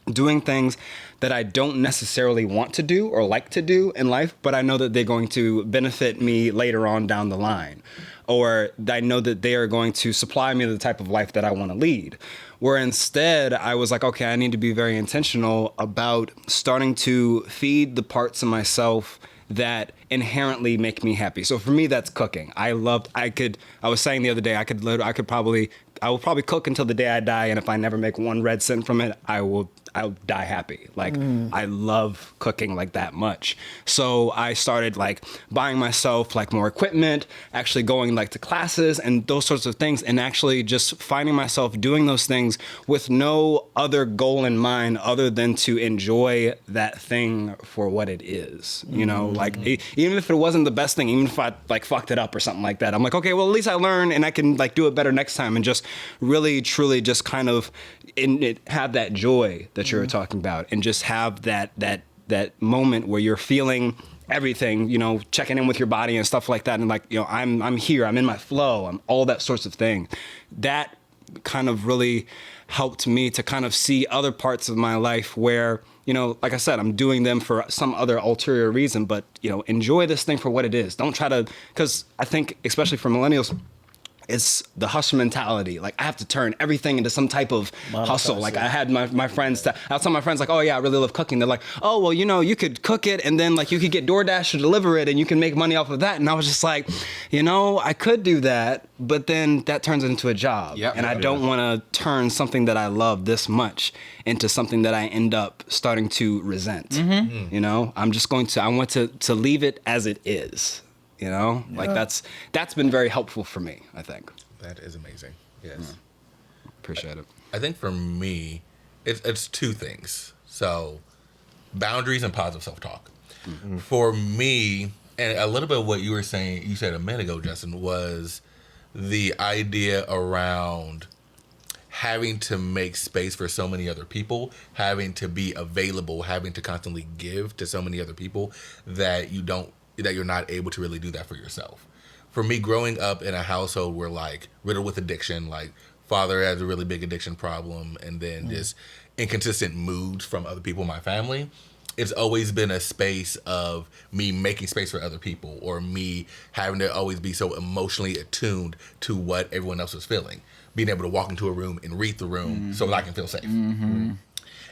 doing things that I don't necessarily want to do or like to do in life, but I know that they're going to benefit me later on down the line. Or I know that they are going to supply me the type of life that I want to lead. Where instead I was like, okay, I need to be very intentional about starting to feed the parts of myself that inherently make me happy. So for me, that's cooking. I was saying the other day, I will probably cook until the day I die. And if I never make 1 red cent from it, I'll die happy. Like, I love cooking like that much. So I started like buying myself like more equipment, actually going like to classes and those sorts of things, and actually just finding myself doing those things with no other goal in mind other than to enjoy that thing for what it is. You know, like even if it wasn't the best thing, even if I like fucked it up or something like that, I'm like, okay, well, at least I learned and I can like do it better next time, and just really, truly just kind of have that joy that you were talking about, and just have that moment where you're feeling everything, you know, checking in with your body and stuff like that, and like, you know, I'm here, I'm in my flow, I'm all that sorts of thing. That kind of really helped me to kind of see other parts of my life where, you know, like I said, I'm doing them for some other ulterior reason, but, you know, enjoy this thing for what it is. Don't try to, because I think, especially for millennials, it's the hustle mentality. Like, I have to turn everything into some type of hustle. Like, I had my friends, I was telling my friends, like, oh yeah, I really love cooking. They're like, oh, well, you know, you could cook it and then like you could get DoorDash to deliver it and you can make money off of that. And I was just like, you know, I could do that, but then that turns into a job. Yep. And I don't want to turn something that I love this much into something that I end up starting to resent. You know, I want to leave it as it is. You know, like that's been very helpful for me, I think. That is amazing. Yes. Yeah. Appreciate it. I think for me, it's 2 things. So boundaries and positive self-talk. For me, and a little bit of what you were saying, you said a minute ago, Justin, was the idea around having to make space for so many other people, having to be available, having to constantly give to so many other people that you're not able to really do that for yourself. For me, growing up in a household where like riddled with addiction, like father has a really big addiction problem, and then just inconsistent moods from other people in my family, it's always been a space of me making space for other people, or me having to always be so emotionally attuned to what everyone else is feeling, being able to walk into a room and read the room so that I can feel safe.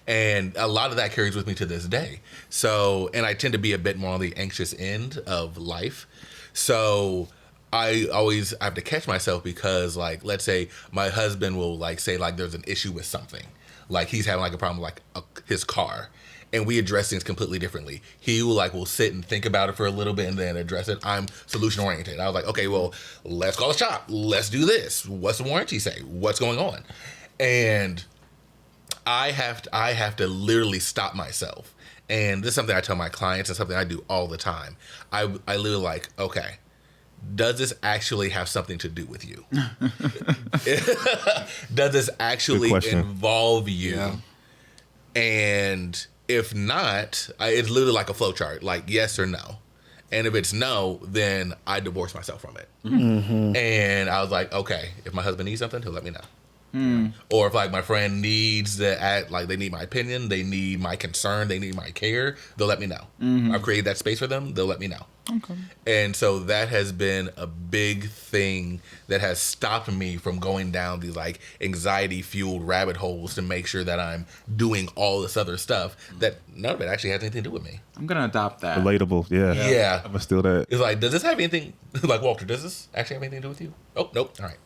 And a lot of that carries with me to this day. So, and I tend to be a bit more on the anxious end of life. So I always have to catch myself, because like, let's say my husband will like say like there's an issue with something. Like he's having like a problem with like his car, and we address things completely differently. He will sit and think about it for a little bit and then address it. I'm solution oriented. I was like, okay, well, let's call the shop. Let's do this. What's the warranty say? What's going on? And I have to literally stop myself. And this is something I tell my clients and something I do all the time. I literally like, okay, does this actually have something to do with you? Does this actually involve you? Yeah. And if not, it's literally like a flow chart, like yes or no. And if it's no, then I divorce myself from it. And I was like, okay, if my husband needs something, he'll let me know. Or if like my friend needs like they need my opinion, they need my concern, they need my care, they'll let me know. I've created that space for them, they'll let me know. Okay. And so that has been a big thing that has stopped me from going down these like anxiety fueled rabbit holes to make sure that I'm doing all this other stuff that none of it actually has anything to do with me. I'm gonna adopt that. Relatable, yeah. I'm gonna steal that. It's like, does this have anything, like Walter, does this actually have anything to do with you? Oh, nope. All right.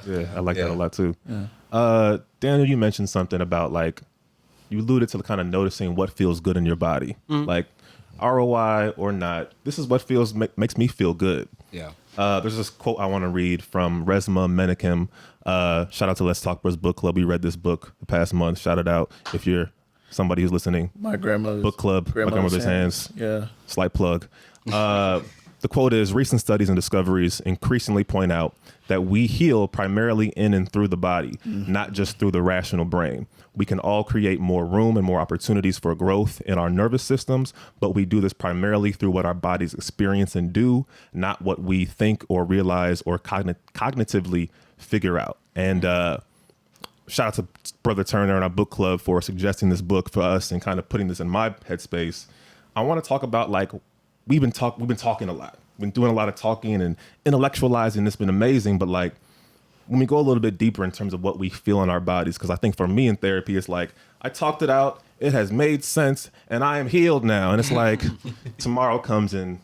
Yeah, I like that a lot too. Yeah. Daniel, you mentioned something about like, you alluded to kind of noticing what feels good in your body. Like, ROI or not, this is what makes me feel good. Yeah. There's this quote I want to read from Resmaa Menakem. Shout out to Let's Talk Bros Book Club. We read this book the past month. Shout it out if you're somebody who's listening. My grandmother's book club, my grandmother's hands. Yeah. Slight plug. The quote is, recent studies and discoveries increasingly point out that we heal primarily in and through the body, not just through the rational brain. We can all create more room and more opportunities for growth in our nervous systems, but we do this primarily through what our bodies experience and do, not what we think or realize or cognitively figure out. And shout out to Brother Turner and our book club for suggesting this book for us and kind of putting this in my headspace. I want to talk about, like, we've been talking a lot. We've been doing a lot of talking and intellectualizing. It's been amazing. But, like, when we go a little bit deeper in terms of what we feel in our bodies, because I think for me in therapy, it's like, I talked it out, it has made sense, and I am healed now. And it's like, tomorrow comes and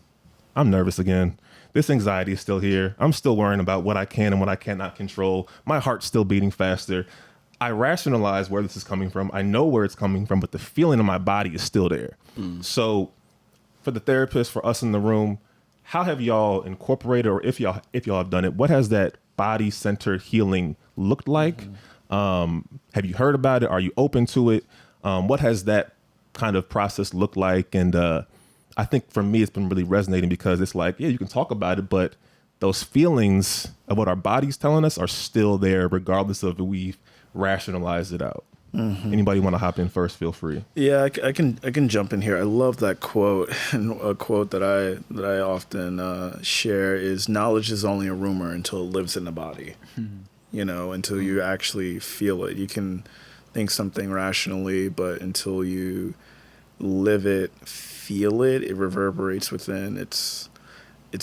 I'm nervous again. This anxiety is still here. I'm still worrying about what I can and what I cannot control. My heart's still beating faster. I rationalize where this is coming from. I know where it's coming from, but the feeling in my body is still there. So for the therapist, for us in the room, how have y'all incorporated, or if y'all have done it, what has that body-centered healing looked like? Have you heard about it? Are you open to it? What has that kind of process looked like? And I think for me, it's been really resonating because it's like, yeah, you can talk about it, but those feelings of what our body's telling us are still there, regardless of if we've rationalized it out. Anybody want to hop in first? Feel free. Yeah, I can jump in here. I love that quote, and a quote that I often share is, "Knowledge is only a rumor until it lives in the body." You know, until you actually feel it. You can think something rationally, but until you live it, feel it, it reverberates within. It's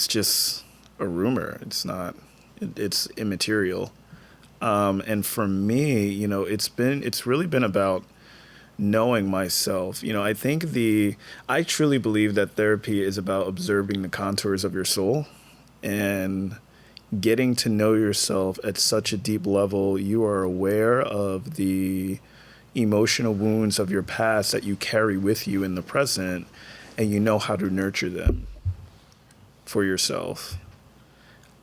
just a rumor. It's not. It's immaterial. And for me, you know, it's really been about knowing myself. You know, I truly believe that therapy is about observing the contours of your soul and getting to know yourself at such a deep level. You are aware of the emotional wounds of your past that you carry with you in the present, and you know how to nurture them for yourself.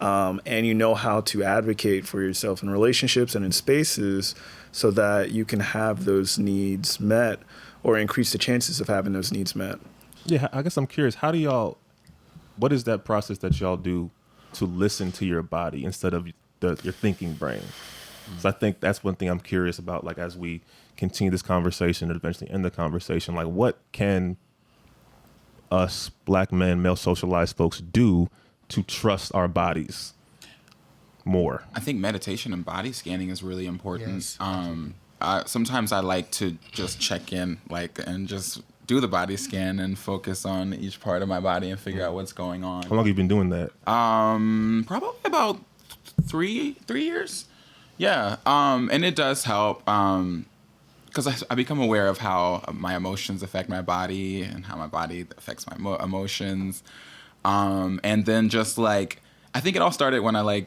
And you know how to advocate for yourself in relationships and in spaces so that you can have those needs met or increase the chances of having those needs met. Yeah, I guess I'm curious, what is that process that y'all do to listen to your body instead of your thinking brain? So I think that's one thing I'm curious about, like, as we continue this conversation and eventually end the conversation, like, what can us Black men, male socialized folks do to trust our bodies more? I think meditation and body scanning is really important. Yes. Sometimes I like to just check in, and just do the body scan and focus on each part of my body and figure out what's going on. How long have you been doing that? Probably about 3 years. Yeah. And it does help because I become aware of how my emotions affect my body and how my body affects my emotions. And then just I think it all started when I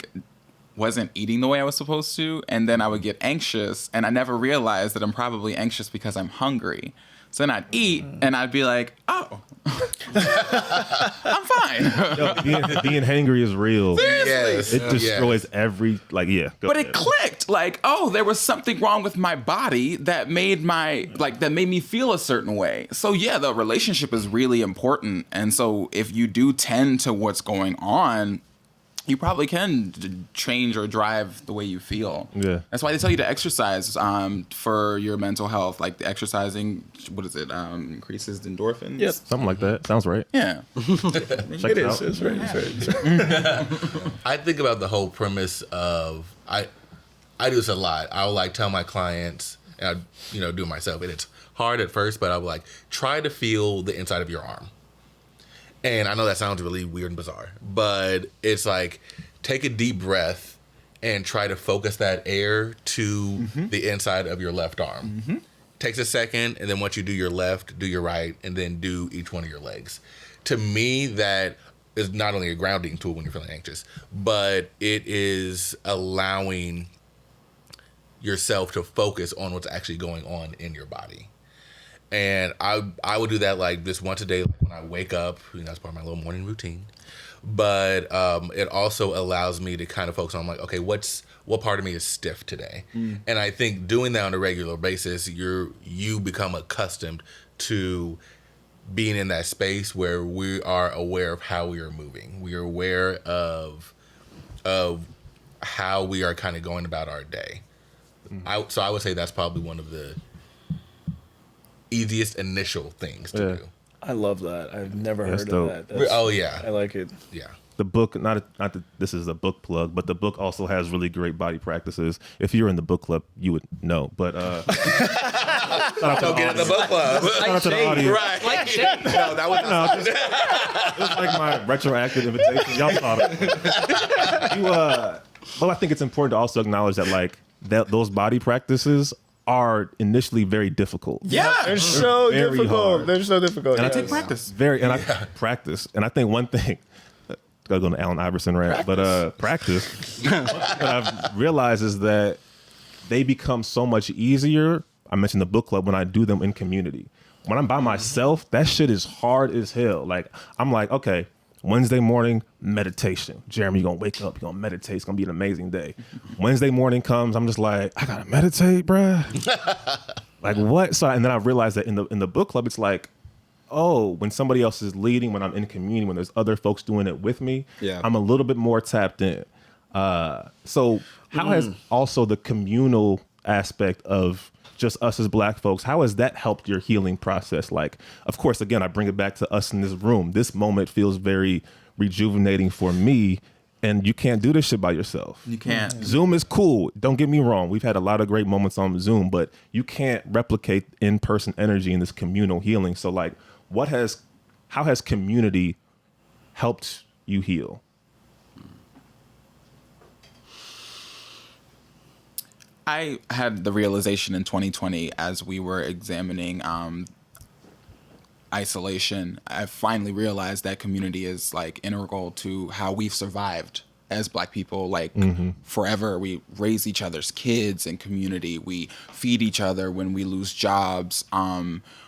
wasn't eating the way I was supposed to, and then I would get anxious, and I never realized that I'm probably anxious because I'm hungry. So then I'd eat, and I'd be like, "Oh, I'm fine." Yo, being hangry is real. Seriously. It destroys every But it clicked. There was something wrong with my body that made me feel a certain way. So yeah, the relationship is really important. And so if you do tend to what's going on, you probably can change or drive the way you feel. Yeah. That's why they tell you to exercise for your mental health. Like the exercising, what is it? Increases the endorphins. Yep. Something like that. Sounds right. Yeah. Check it out. It's right. It's right. I think about the whole premise of I do this a lot. I'll tell my clients, and I do it myself, and it's hard at first, but I'll try to feel the inside of your arm. And I know that sounds really weird and bizarre, but it's take a deep breath and try to focus that air to the inside of your left arm. Takes a second, and then once you do your left, do your right, and then do each one of your legs. To me, that is not only a grounding tool when you're feeling anxious, but it is allowing yourself to focus on what's actually going on in your body. And I would do that this once a day when I wake up. That's part of my little morning routine. But it also allows me to kind of focus on okay, what part of me is stiff today? And I think doing that on a regular basis, you become accustomed to being in that space where we are aware of how we are moving. We are aware of how we are kind of going about our day. So I would say that's probably one of the easiest initial things to do. I love that. I've never heard dope. of that. Oh yeah, I like it. yeah. The book, not that this is a book plug, but the book also has really great body practices. If you're in the book club, you would know. But Don't get in the book club. shout out to the audience. Right. Like shit. No, that was not. It's like my retroactive invitation. Y'all thought of it. Well, I think it's important to also acknowledge that like those body practices are initially very difficult. Yeah. They're so Very difficult. hard. They're so difficult. And I yes. take Practice. I practice, and I think one thing. Gotta go to Allen Iverson rant, but practice. What I've realized is that they become so much easier. I mentioned the book club when I do them in community. When I'm by myself, that shit is hard as hell. Like I'm like, okay, Wednesday morning meditation. Jeremy, you're gonna wake up, you're gonna meditate. It's gonna be an amazing day. Wednesday morning comes, I'm just like, I gotta meditate, bruh. Like what? So and then I realized that in the book club, it's like, oh, when somebody else is leading, when I'm in community, when there's other folks doing it with me, I'm a little bit more tapped in. So how has also the communal aspect of just us as Black folks, how has that helped your healing process? Like, of course, again, I bring it back to us in this room. This moment feels very rejuvenating for me, and you can't do this shit by yourself. You can't. Zoom is cool. Don't get me wrong. We've had a lot of great moments on Zoom, but you can't replicate in-person energy in this communal healing. So like, how has community helped you heal? I had the realization in 2020 as we were examining isolation. I finally realized that community is like integral to how we've survived as Black people, like forever. We raise each other's kids in community. We feed each other when we lose jobs.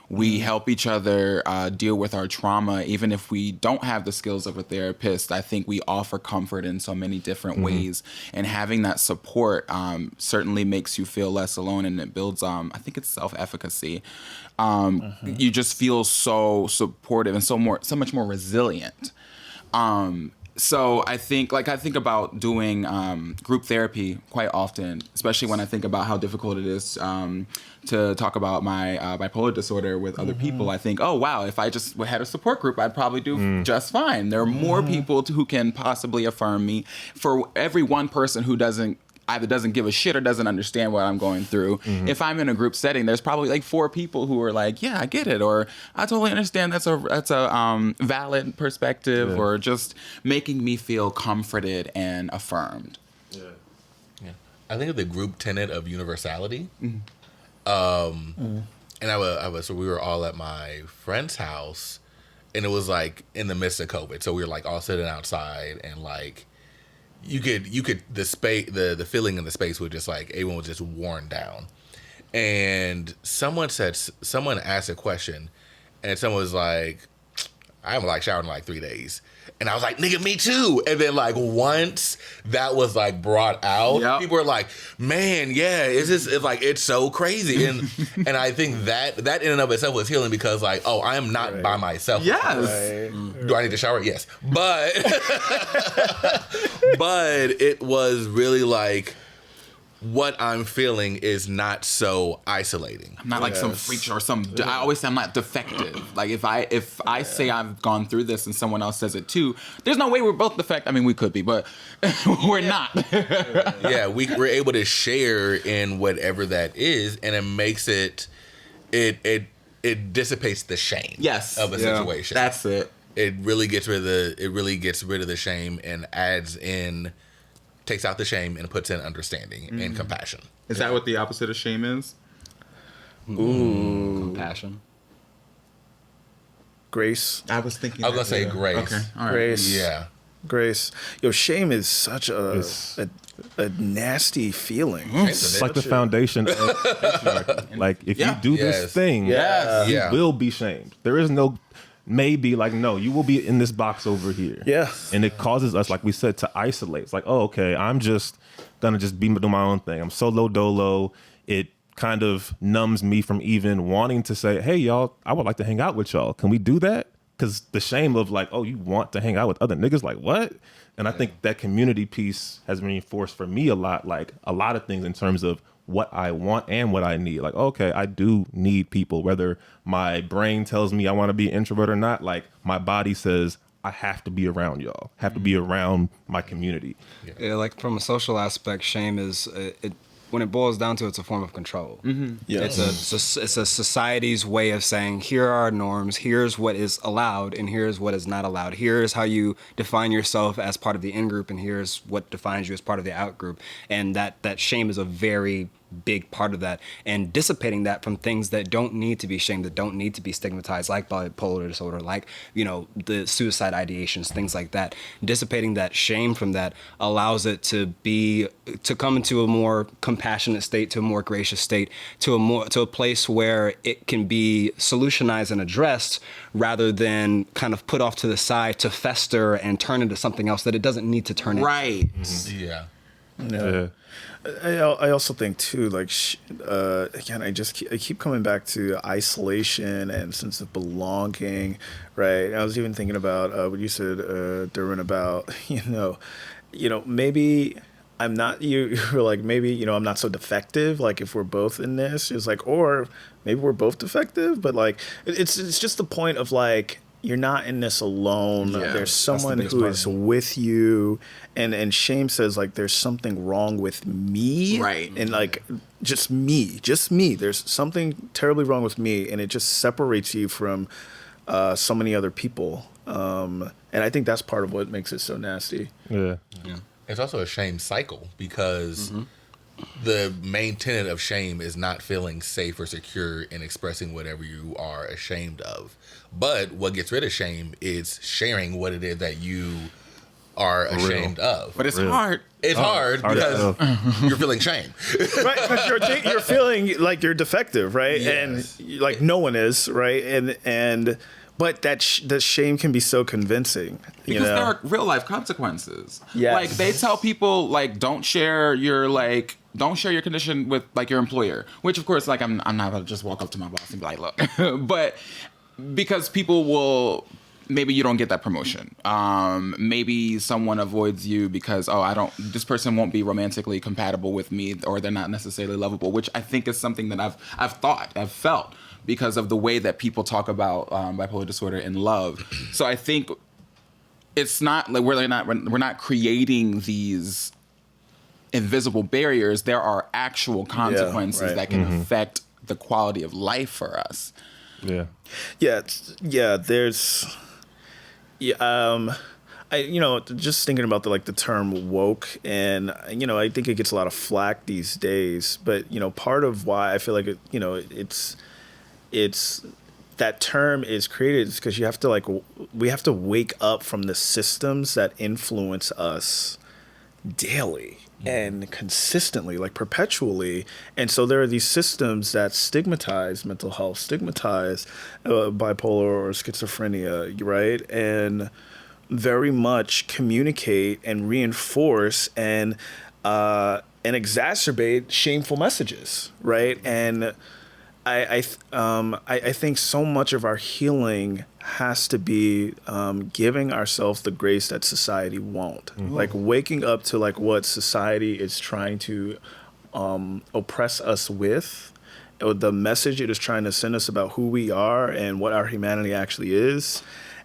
We help each other deal with our trauma, even if we don't have the skills of a therapist. I think we offer comfort in so many different ways, and having that support certainly makes you feel less alone, and it builds, I think it's self-efficacy. You just feel so supportive and so much more resilient. So I think about doing group therapy quite often, especially when I think about how difficult it is to talk about my bipolar disorder with other people. I think, oh, wow, if I just had a support group, I'd probably do just fine. There are more people who can possibly affirm me. For every one person who either doesn't give a shit or doesn't understand what I'm going through. If I'm in a group setting, there's probably like 4 people who are like, yeah, I get it, or I totally understand. That's a valid perspective, or just making me feel comforted and affirmed. Yeah. I think of the group tenet of universality. And so we were all at my friend's house, and it was like in the midst of COVID. So we were like all sitting outside, and like, you could the feeling in the space was just like everyone was just worn down. And someone asked a question, and someone was like, I haven't like showered in like 3 days. And I was like, nigga, me too. And then like once that was like brought out, people were like, man, yeah, it's so crazy. And I think that in and of itself was healing, because like, oh, I am not by myself. Yes. Do I need to shower? Yes. But it was really like, what I'm feeling is not so isolating. I'm not like some freak or I always say I'm not defective. Like if I say I've gone through this and someone else says it too, there's no way we're both defective. I mean, we could be, but we're not. Yeah, we're able to share in whatever that is, and it makes it dissipates the shame of a situation. That's it. It really gets rid of the shame and takes out the shame and puts in understanding and compassion. Is that what the opposite of shame is? Ooh. Compassion. Grace. I was thinking. I was gonna say grace. Okay. All right. Grace. Yeah. Grace. Yo, shame is such a nasty feeling. It's like the foundation of patriarchy. Like if you do this thing, you will be shamed. There is no maybe, like, no, you will be in this box over here. Yeah. And it causes us, like we said, to isolate. It's like, oh, okay, I'm just gonna be doing my own thing. I'm solo dolo. It kind of numbs me from even wanting to say, hey, y'all, I would like to hang out with y'all. Can we do that? Because the shame of like, oh, you want to hang out with other niggas? Like, what? And I think that community piece has reinforced for me a lot, like a lot of things in terms of what I want and what I need. Like, okay, I do need people, whether my brain tells me I want to be an introvert or not. Like, my body says I have to be around y'all, have to be around my community. Yeah, like from a social aspect, shame is when it boils down to it, it's a form of control. Yes. It's a society's way of saying, here are our norms, here's what is allowed, and here's what is not allowed. Here's how you define yourself as part of the in-group, and here's what defines you as part of the out-group. And that shame is a very big part of that, and dissipating that from things that don't need to be shamed, that don't need to be stigmatized, like bipolar disorder, like, you know, the suicide ideations, things like that. Dissipating that shame from that allows it to come into a more compassionate state, to a more gracious state, to a place where it can be solutionized and addressed, rather than kind of put off to the side to fester and turn into something else that it doesn't need to turn into. Right. Yeah. Yeah. I also think too, like, again, I keep coming back to isolation and sense of belonging, right? I was even thinking about what you said, Derwin, about maybe I'm not you were like, maybe I'm not so defective. Like, if we're both in this, it's like, or maybe we're both defective, but like it's just the point of like, you're not in this alone. Yeah, there's someone who is with you, and shame says like there's something wrong with me, right? And like just me. There's something terribly wrong with me, and it just separates you from so many other people. And I think that's part of what makes it so nasty. Yeah. It's also a shame cycle, because the main tenet of shame is not feeling safe or secure in expressing whatever you are ashamed of. But what gets rid of shame is sharing what it is that you are ashamed of. But it's hard. It's hard because you're feeling shame. Right, because you're feeling like you're defective, right? Yes. And like no one is, right? And but that shame can be so convincing, because there are real life consequences. Yes. Like, they tell people like, don't share your condition with like your employer, which of course, like, I'm not gonna just walk up to my boss and be like, look, but because people will, maybe you don't get that promotion. Maybe someone avoids you because, this person won't be romantically compatible with me, or they're not necessarily lovable, which I think is something that I've felt because of the way that people talk about bipolar disorder and love. So I think it's not like we're not creating these invisible barriers. There are actual consequences that can affect the quality of life for us. Yeah. There's, just thinking about the term woke, and I think it gets a lot of flack these days. But part of why I feel like it's that term is created is because we have to wake up from the systems that influence us daily and consistently, like perpetually. And so there are these systems that stigmatize mental health, stigmatize bipolar or schizophrenia, right? And very much communicate and reinforce and exacerbate shameful messages, right? And I think so much of our healing has to be giving ourselves the grace that society won't. Like waking up to like what society is trying to oppress us with, or the message it is trying to send us about who we are and what our humanity actually is,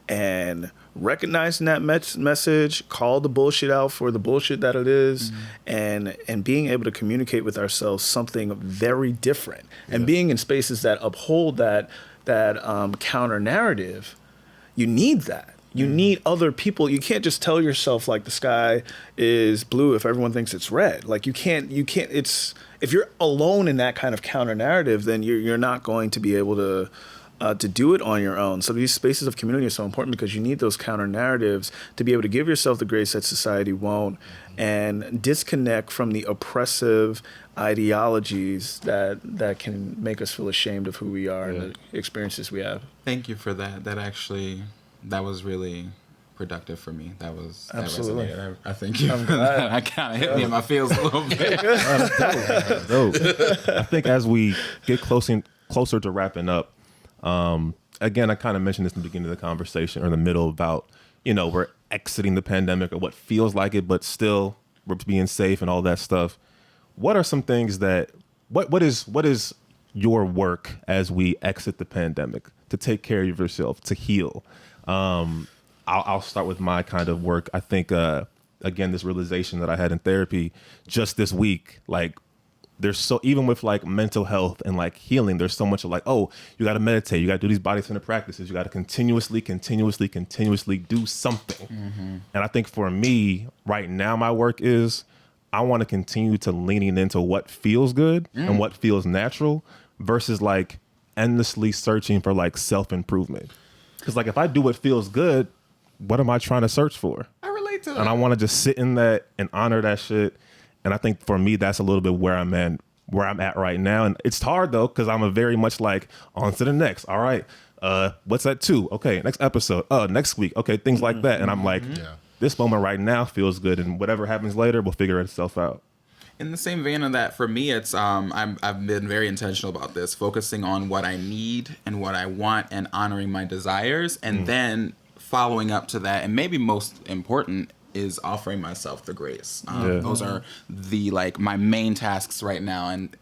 and recognizing that message, call the bullshit out for the bullshit that it is, and being able to communicate with ourselves something very different, and being in spaces that uphold that counter narrative. You need that. You need other people. You can't just tell yourself like the sky is blue if everyone thinks it's red. Like you can't. It's, if you're alone in that kind of counter narrative, then you're not going to be able to do it on your own. So these spaces of community are so important because you need those counter narratives to be able to give yourself the grace that society won't, and disconnect from the oppressive ideologies that can make us feel ashamed of who we are and the experiences we have. Thank you for that. That was really productive for me. That Absolutely. resonated. I think I kind of hit me in my feels a little bit. Dope. I think as we get closer to wrapping up, again, I kind of mentioned this in the beginning of the conversation or in the middle about, we're exiting the pandemic or what feels like it, but still we're being safe and all that stuff. What are some things that, what is your work as we exit the pandemic to take care of yourself, to heal? I'll start with my kind of work. I think, again, this realization that I had in therapy just this week, like even with like mental health and like healing, there's so much of like, oh, you got to meditate. You got to do these body center practices. You got to continuously do something. Mm-hmm. And I think for me right now, my work is I want to continue to leaning into what feels good and what feels natural versus like endlessly searching for like self-improvement. Because like if I do what feels good, what am I trying to search for? I relate to that. And I want to just sit in that and honor that shit. And I think for me, that's a little bit where I'm at right now. And it's hard though, because I'm a very much like on to the next. All right. What's that 2? Okay. Next episode. Next week. Okay. Things like that. And I'm like, this moment right now feels good. And whatever happens later will figure itself out. In the same vein of that, for me, it's I've been very intentional about this, focusing on what I need and what I want and honoring my desires. And then following up to that, and maybe most important, is offering myself the grace. Those are my main tasks right now. And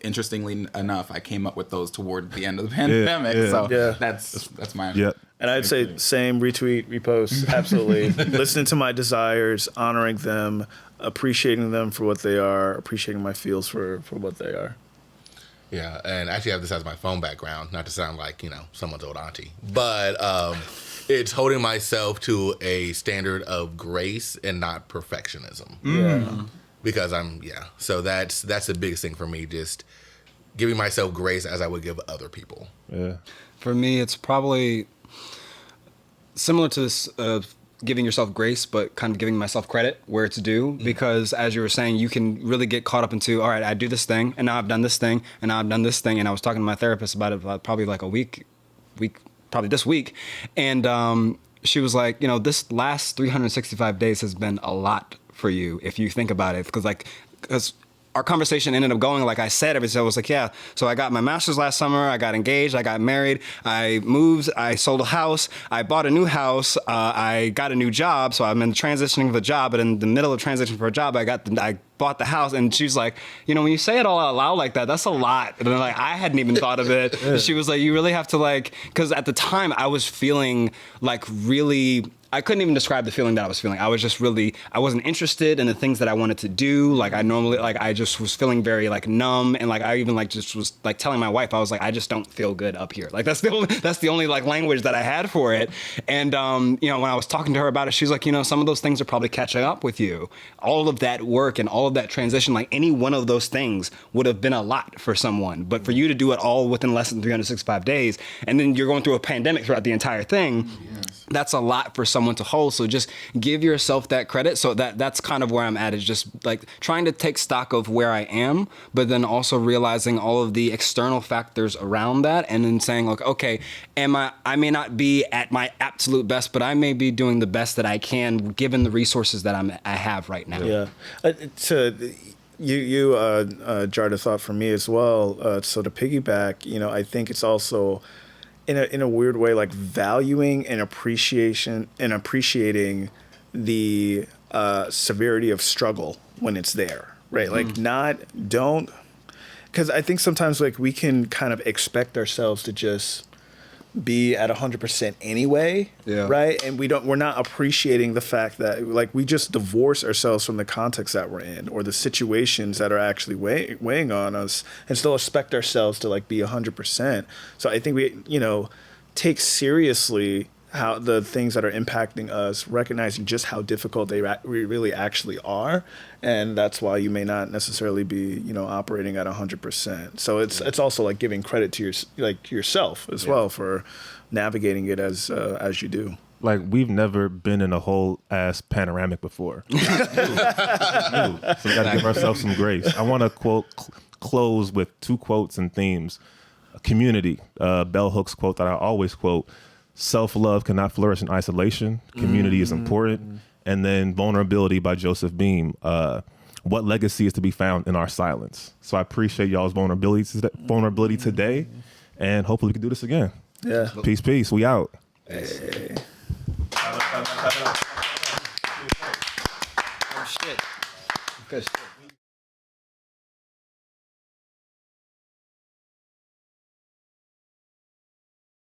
interestingly enough, I came up with those toward the end of the pandemic. That's my... Yep. And I'd say same, retweet, repost, absolutely. Listening to my desires, honoring them, appreciating them for what they are, appreciating my feels for what they are. Yeah, and actually I have this as my phone background, not to sound like, someone's old auntie. But it's holding myself to a standard of grace and not perfectionism. Yeah. Because so that's the biggest thing for me, just giving myself grace as I would give other people. Yeah. For me, it's probably similar to this giving yourself grace, but kind of giving myself credit where it's due. Because as you were saying, you can really get caught up into, all right, I do this thing, and now I've done this thing, and now I've done this thing. And I was talking to my therapist about it probably like a week, probably this week. And she was like, this last 365 days has been a lot for you if you think about it. Because our conversation ended up going, like I said, I was like, yeah, so I got my master's last summer, I got engaged, I got married, I moved, I sold a house, I bought a new house, I got a new job, so I'm in transitioning for a job, but in the middle of transitioning for a job, I bought the house. And she's like, when you say it all out loud like that, that's a lot. And then I hadn't even thought of it. And she was like, you really have to because at the time I was feeling like really, I couldn't even describe the feeling that I was feeling. I was just really, I wasn't interested in the things that I wanted to do. Like I normally, I just was feeling very numb. And I even just was telling my wife, I was like, I just don't feel good up here. That's the only language that I had for it. And, when I was talking to her about it, she's like, some of those things are probably catching up with you. All of that work and all of that transition, any one of those things would have been a lot for someone. But for you to do it all within less than 365 days, and then you're going through a pandemic throughout the entire thing, that's a lot for someone to hold. So just give yourself that credit. So that's kind of where I'm at, is just trying to take stock of where I am, but then also realizing all of the external factors around that, and then saying okay, I may not be at my absolute best, but I may be doing the best that I can given the resources that I have right now. Yeah. You jarred a thought for me as well. So to piggyback, I think it's also in a weird way valuing and appreciating the severity of struggle when it's there, right? Because I think sometimes we can kind of expect ourselves to just be at 100% anyway, right? And we're not appreciating the fact that we just divorce ourselves from the context that we're in or the situations that are actually weighing on us, and still expect ourselves to be 100%. So I think we take seriously how the things that are impacting us, recognizing just how difficult they really actually are, and that's why you may not necessarily be operating at 100%. So it's also giving credit to yourself as well for navigating it as you do. We've never been in a whole ass panoramic before. So we got to give ourselves some grace. I want to close with 2 quotes and themes. Community, Bell Hooks quote that I always quote, Self-love cannot flourish in isolation. Community is important. And then Vulnerability by Joseph Beam. What legacy is to be found in our silence? So I appreciate y'all's vulnerability today, and hopefully we can do this again. Yeah. Peace, peace. We out. Hey. Oh, shit. Good shit.